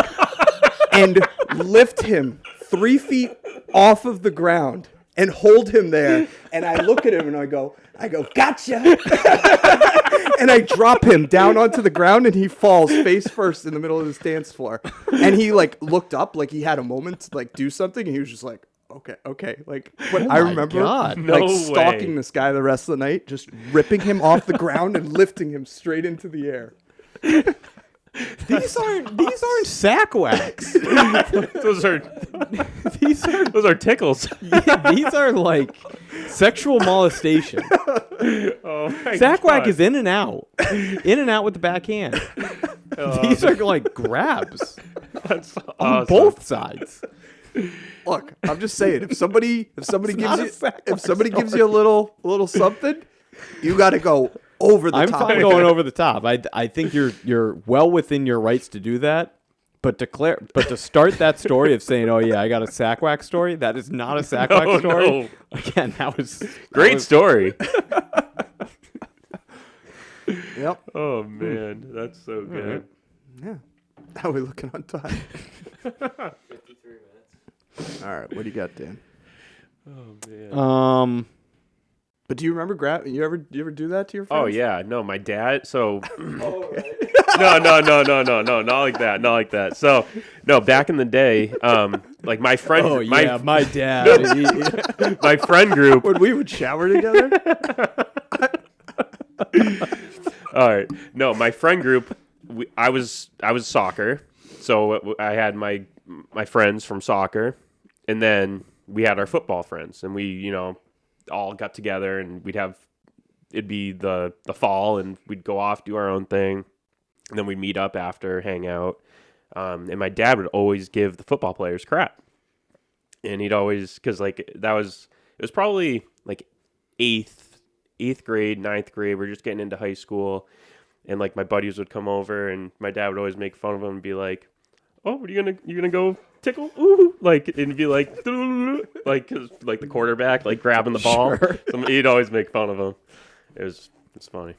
Speaker 1: and lift him 3 feet off of the ground and hold him there. And I look at him and I go, gotcha. And I drop him down onto the ground, and he falls face first in the middle of this dance floor. And he like looked up, like he had a moment to like do something, and he was just like, okay. Like, but I remember
Speaker 2: God.
Speaker 1: like
Speaker 3: No
Speaker 1: stalking
Speaker 3: way.
Speaker 1: this guy the rest of the night, just ripping him off the ground and lifting him straight into the air.
Speaker 2: These aren't sack wax.
Speaker 3: Those are tickles.
Speaker 2: Yeah, these are like sexual molestation.
Speaker 3: Oh my
Speaker 2: Sack
Speaker 3: God.
Speaker 2: whack is in and out with the backhand. These are like grabs
Speaker 3: That's
Speaker 2: on
Speaker 3: awesome.
Speaker 2: both sides.
Speaker 1: Look, I'm just saying, if somebody gives
Speaker 2: not a
Speaker 1: you
Speaker 2: sack
Speaker 1: gives you a little something, you got to go over the
Speaker 2: I'm
Speaker 1: top.
Speaker 2: fine
Speaker 1: with
Speaker 2: going
Speaker 1: it.
Speaker 2: over the top. I think you're well within your rights to do that. But to start that story of saying, "Oh yeah, I got a sack whack story," that is not a sack whack story.
Speaker 3: No.
Speaker 2: Again, that was
Speaker 3: Great story.
Speaker 1: Yep.
Speaker 3: Oh man, that's so good.
Speaker 1: Yeah. How are we looking on time?
Speaker 4: 53 minutes.
Speaker 1: All right. What do you got, Dan?
Speaker 3: Oh man.
Speaker 1: But do you remember you ever do that to your friends?
Speaker 3: Oh yeah, no, my dad. So no, not like that. So no, back in the day, like my friend,
Speaker 2: Oh yeah, my dad.
Speaker 3: my friend group.
Speaker 1: When we would shower together?
Speaker 3: All right, no, my friend group. I was soccer, so I had my friends from soccer, and then we had our football friends, and we all got together, and it'd be the fall, and we'd go off, do our own thing, and then we'd meet up after, hang out. And my dad would always give the football players crap. And he'd always, because like it was probably like eighth grade, ninth grade. We're just getting into high school. And like my buddies would come over, and my dad would always make fun of them and be like, "Oh, what are you gonna go tickle?" Ooh, like it'd be like, like 'cause, like the quarterback like grabbing the ball.
Speaker 2: Sure.
Speaker 3: So he'd always make fun of him. It's funny.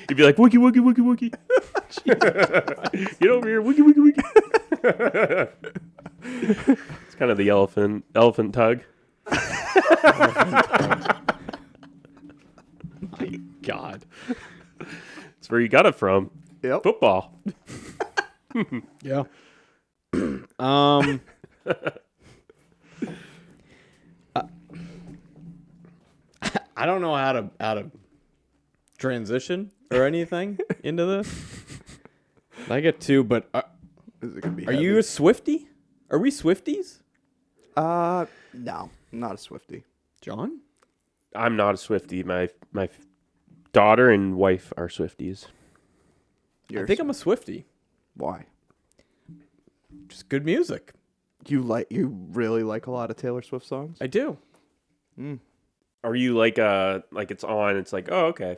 Speaker 3: He'd be like, "Wookie, wookie, wookie, wookie." Get over here, wookie, wookie, wookie. It's kind of the elephant tug.
Speaker 2: God.
Speaker 3: That's where you got it from.
Speaker 1: Yep.
Speaker 3: Football.
Speaker 2: Yeah. I don't know how to transition or anything into this. I get two, but
Speaker 1: Is it gonna be
Speaker 2: are you a Swiftie? Are we Swifties?
Speaker 1: No, I'm not a Swiftie.
Speaker 2: John?
Speaker 3: I'm not a Swiftie. My daughter and wife are Swifties.
Speaker 1: You're
Speaker 2: I think I'm a Swiftie.
Speaker 1: Why?
Speaker 2: Just good music.
Speaker 1: You really like a lot of Taylor Swift songs?
Speaker 2: I do.
Speaker 3: Are you like it's on, it's like, oh, okay,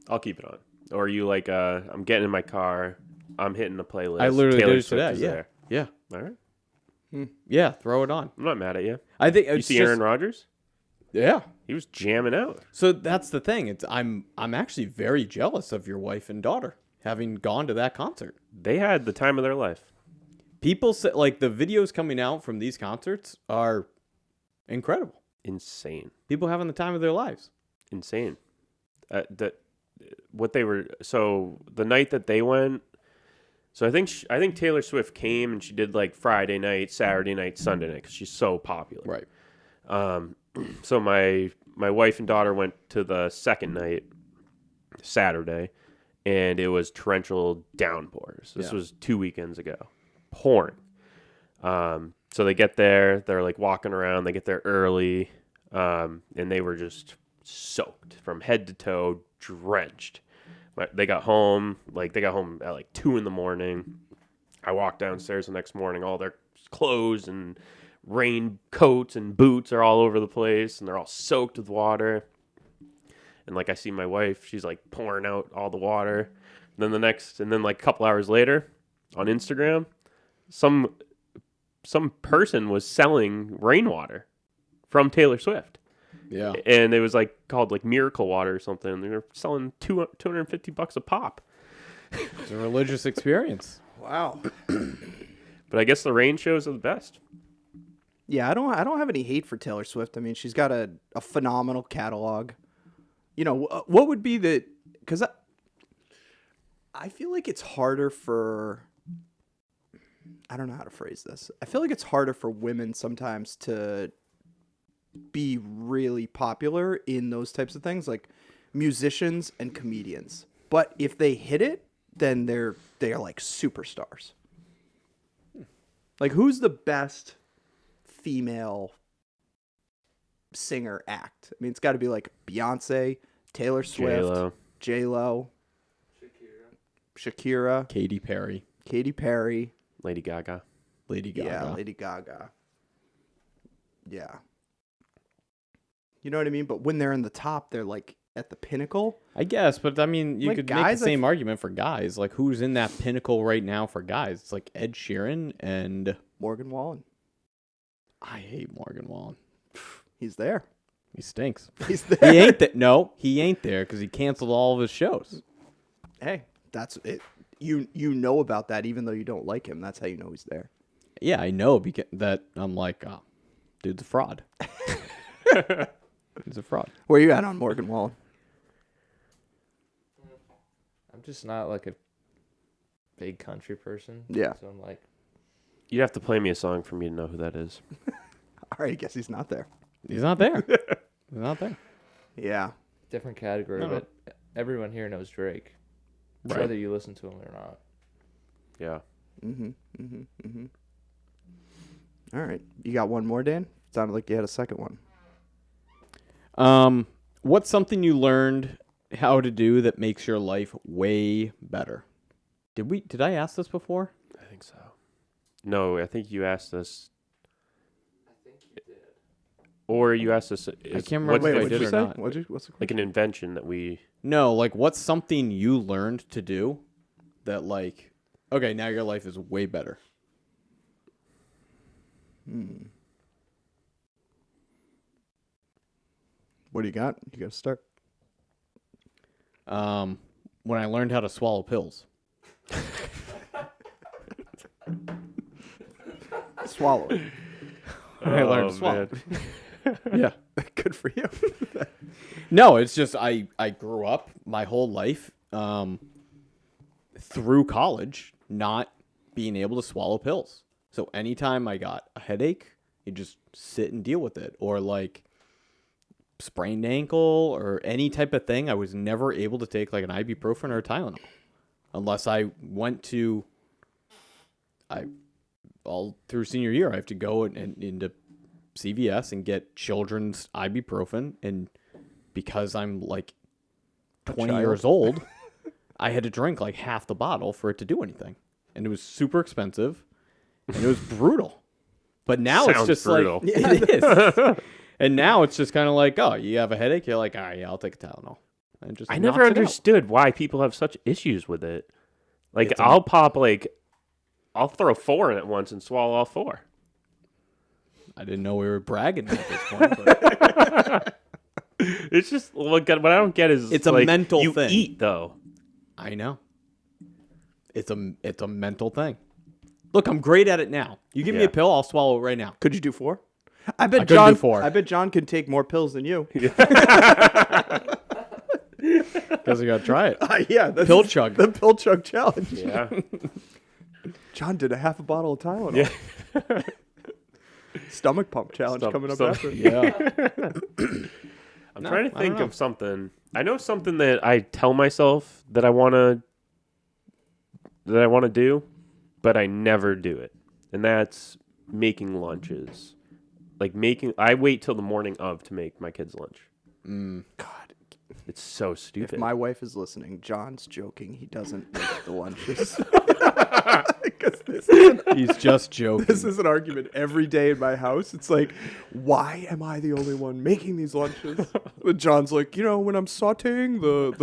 Speaker 3: I'll keep it on? Or are you like I'm getting in my car, I'm hitting the playlist.
Speaker 2: I literally
Speaker 3: Taylor
Speaker 2: did it
Speaker 3: Swift
Speaker 2: today.
Speaker 3: is
Speaker 2: Yeah.
Speaker 3: there.
Speaker 2: Yeah.
Speaker 3: All right.
Speaker 2: Yeah, throw it on.
Speaker 3: I'm not mad at you.
Speaker 2: I think
Speaker 3: You
Speaker 2: it's
Speaker 3: see
Speaker 2: just,
Speaker 3: Aaron Rodgers?
Speaker 2: Yeah.
Speaker 3: He was jamming out.
Speaker 2: So that's the thing. I'm actually very jealous of your wife and daughter having gone to that concert.
Speaker 3: They had the time of their life.
Speaker 2: People say like the videos coming out from these concerts are incredible.
Speaker 3: Insane.
Speaker 2: People having the time of their lives.
Speaker 3: Insane. The night that they went. So I think Taylor Swift came and she did like Friday night, Saturday night, Sunday night because she's so popular.
Speaker 2: Right.
Speaker 3: So my wife and daughter went to the second night, Saturday, and it was torrential downpours. This was 2 weekends ago, pouring. So they get there, they're like walking around. They get there early, and they were just soaked from head to toe, drenched. They got home at like 2 a.m. I walked downstairs the next morning. All their clothes and rain coats and boots are all over the place, and they're all soaked with water. And like I see my wife, she's like pouring out all the water. And then like a couple hours later, on Instagram, some person was selling rainwater from Taylor Swift.
Speaker 2: Yeah.
Speaker 3: And it was like called like Miracle Water or something. And they're selling $250 a pop.
Speaker 2: It's a religious experience.
Speaker 1: Wow.
Speaker 3: But I guess the rain shows are the best.
Speaker 1: Yeah, I don't have any hate for Taylor Swift. I mean, she's got a phenomenal catalog. You know, what would be the... Because I feel like it's harder for... I don't know how to phrase this. I feel like it's harder for women sometimes to be really popular in those types of things, like musicians and comedians. But if they hit it, then they're like superstars. Like, who's the best female singer act? I mean, it's got to be like Beyonce, Taylor Swift, J-Lo, Shakira,
Speaker 2: Katy Perry.
Speaker 3: Lady Gaga.
Speaker 1: Yeah, Lady Gaga. Yeah. You know what I mean? But when they're in the top, they're like at the pinnacle.
Speaker 2: I guess, but I mean, you
Speaker 1: Like
Speaker 2: could
Speaker 1: guys,
Speaker 2: make the same argument for guys. Like, who's in that pinnacle right now for guys? It's like Ed Sheeran and...
Speaker 1: Morgan Wallen.
Speaker 2: I hate Morgan Wallen.
Speaker 1: He's there.
Speaker 2: He stinks.
Speaker 1: He's there.
Speaker 2: He ain't that. No, he ain't there because he canceled all of his shows.
Speaker 1: Hey, that's it. You know about that even though you don't like him. That's how you know he's there.
Speaker 2: Yeah, I know because that I'm like, oh, dude's a fraud. He's a fraud.
Speaker 1: Where you at on Morgan Wallen?
Speaker 4: I'm just not like a big country person.
Speaker 1: Yeah.
Speaker 4: So I'm like,
Speaker 3: You'd have to play me a song for me to know who that is.
Speaker 1: All right, I guess he's not there.
Speaker 2: He's not there. He's not there.
Speaker 1: Yeah.
Speaker 4: different category,
Speaker 2: No.
Speaker 4: but everyone here knows Drake.
Speaker 2: Right.
Speaker 4: Whether you listen to him or not.
Speaker 3: Yeah.
Speaker 1: All right. You got one more, Dan? Sounded like you had a second one.
Speaker 2: What's something you learned how to do that makes your life way better? Did I ask this before?
Speaker 3: I think so. No, I think you asked us.
Speaker 4: I think you did.
Speaker 3: Or you asked us.
Speaker 2: I can't remember if I
Speaker 1: what'd
Speaker 2: did
Speaker 1: you
Speaker 2: or
Speaker 1: say?
Speaker 2: not.
Speaker 1: What's the question?
Speaker 3: Like an invention that we.
Speaker 2: No, like what's something you learned to do that like, okay, now your life is way better.
Speaker 1: What do you got? You got to start.
Speaker 2: When I learned how to swallow pills.
Speaker 1: Swallow it.
Speaker 2: I learned to swallow. Yeah.
Speaker 1: Good for you.
Speaker 2: No, it's just I grew up my whole life through college not being able to swallow pills. So anytime I got a headache, you just sit and deal with it. Or like sprained ankle or any type of thing, I was never able to take like an ibuprofen or a Tylenol unless I went to all through senior year. I have to go into CVS and get children's ibuprofen, and because I'm like 20 years old, I had to drink like half the bottle for it to do anything, and it was super expensive, and it was brutal. But now it's
Speaker 3: Sounds
Speaker 2: just
Speaker 3: brutal.
Speaker 2: like it is, and now it's just kind of like, oh, you have a headache, you're like, all right, yeah, I'll take a Tylenol, and just
Speaker 3: I
Speaker 2: knocks
Speaker 3: never
Speaker 2: it out.
Speaker 3: understood why people have such issues with it. Like,
Speaker 2: It's
Speaker 3: I'll throw 4 in at once and swallow all 4.
Speaker 2: I didn't know we were bragging at this point. But
Speaker 3: It's just what I don't get is
Speaker 2: It's a
Speaker 3: like,
Speaker 2: mental
Speaker 3: you
Speaker 2: thing.
Speaker 3: eat though.
Speaker 2: I know. It's a mental thing. Look, I'm great at it now. You give me
Speaker 3: Yeah.
Speaker 2: a pill, I'll swallow it right now.
Speaker 1: Could you do 4? I bet
Speaker 2: couldn't
Speaker 1: John.
Speaker 2: do 4.
Speaker 1: I bet John could take more pills than you.
Speaker 2: Guess I gotta try it.
Speaker 1: Yeah, that's
Speaker 2: Pill chug.
Speaker 1: The pill chug challenge.
Speaker 3: Yeah.
Speaker 1: John did a half a bottle of Tylenol.
Speaker 3: Yeah.
Speaker 1: Stomach pump challenge coming up after.
Speaker 2: Yeah.
Speaker 3: I'm
Speaker 2: No,
Speaker 3: trying
Speaker 2: I
Speaker 3: to
Speaker 2: don't
Speaker 3: think
Speaker 2: know.
Speaker 3: of something. I know something that I tell myself that I want to do, but I never do it. And that's making lunches. I wait till the morning of to make my kids lunch.
Speaker 1: God,
Speaker 3: It's so
Speaker 1: if
Speaker 3: stupid.
Speaker 1: my wife is listening, John's joking. He doesn't make the lunches. 'Cause
Speaker 2: He's just joking.
Speaker 1: this is an argument every day in my house. It's like, why am I the only one making these lunches? And John's like, when I'm sauteing the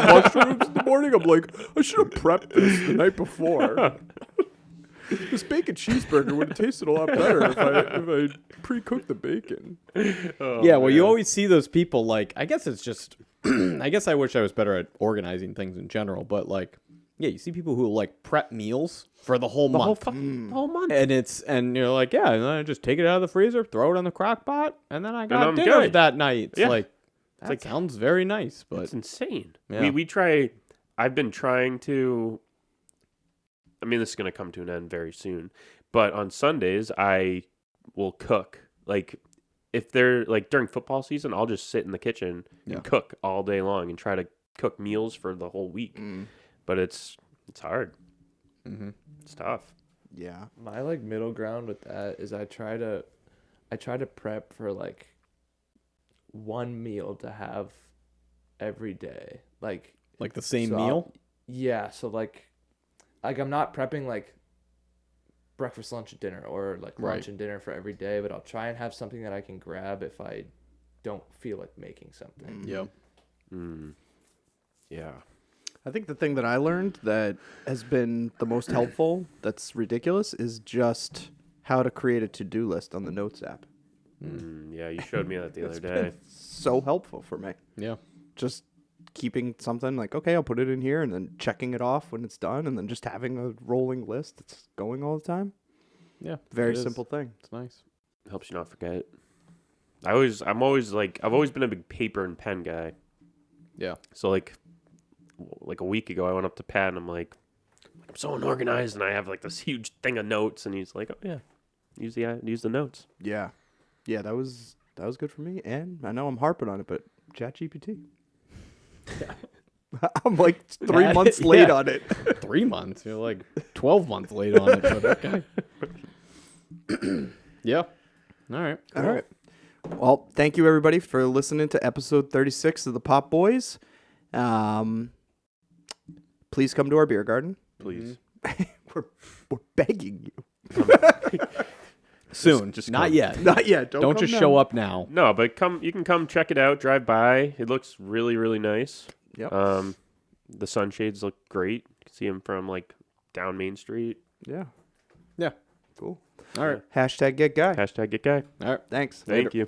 Speaker 1: mushrooms in the morning, I'm like, I should have prepped this the night before. This bacon cheeseburger would have tasted a lot better if I pre-cooked the bacon.
Speaker 2: Yeah, well, you always see those people, like, I guess it's just, I guess I wish I was better at organizing things in general, but, like, yeah, you see people who, like, prep meals for the whole month.
Speaker 3: The whole month.
Speaker 2: And you're like, yeah, and then I just take it out of the freezer, throw it on the crock pot, and then I got
Speaker 3: I'm
Speaker 2: dinner
Speaker 3: good.
Speaker 2: that night. It's
Speaker 3: Yeah.
Speaker 2: like, that sounds very nice, but
Speaker 3: It's insane.
Speaker 2: Yeah.
Speaker 3: We try. I've been trying to. I mean, this is going to come to an end very soon. But on Sundays, I will cook. Like, if they're like during football season, I'll just sit in the kitchen
Speaker 2: Yeah.
Speaker 3: and cook all day long and try to cook meals for the whole week. But it's hard. It's tough.
Speaker 1: Yeah.
Speaker 4: My like middle ground with that is I try to prep for like one meal to have every day. Like
Speaker 2: the same
Speaker 4: so
Speaker 2: meal.
Speaker 4: yeah, so like I'm not prepping like breakfast, lunch, and dinner or like
Speaker 2: Right.
Speaker 4: lunch and dinner for every day, but I'll try and have something that I can grab if I don't feel like making something.
Speaker 2: Yep.
Speaker 3: Yeah.
Speaker 1: I think the thing that I learned that has been the most helpful, that's ridiculous, is just how to create a to-do list on the Notes app.
Speaker 3: Yeah, you showed me that the other
Speaker 1: It's
Speaker 3: day.
Speaker 1: been so helpful for me.
Speaker 2: Yeah.
Speaker 1: Just keeping something like, okay, I'll put it in here, and then checking it off when it's done, and then just having a rolling list that's going all the time.
Speaker 2: Yeah.
Speaker 1: Very
Speaker 2: it is.
Speaker 1: simple thing.
Speaker 2: It's nice.
Speaker 3: Helps you not forget. I've always been a big paper and pen guy.
Speaker 2: Yeah.
Speaker 3: So like a week ago, I went up to Pat and I'm like, I'm so unorganized, and I have like this huge thing of notes, and he's like, oh yeah, use the notes.
Speaker 1: Yeah. Yeah, that was good for me. And I know I'm harping on it, but ChatGPT. I'm like 3 months late on it.
Speaker 2: 3 months. You're like 12 months late on it, but okay. Yeah. All right.
Speaker 1: All right. Well, thank you everybody for listening to episode 36 of the Popboyz. Please come to our beer garden.
Speaker 3: Please.
Speaker 1: We're begging you.
Speaker 2: Soon.
Speaker 3: Just
Speaker 2: Not
Speaker 3: come.
Speaker 2: yet.
Speaker 1: Not yet.
Speaker 2: Don't
Speaker 1: come
Speaker 2: just
Speaker 1: now.
Speaker 2: show up now.
Speaker 3: No, but you can come check it out, drive by. It looks really, really nice.
Speaker 1: Yep.
Speaker 3: The sunshades look great. You can see them from like down Main Street.
Speaker 1: Yeah.
Speaker 2: Yeah.
Speaker 1: Cool.
Speaker 2: All right.
Speaker 1: Hashtag get guy.
Speaker 3: Hashtag get guy.
Speaker 2: All right.
Speaker 1: Thanks.
Speaker 3: Thank you.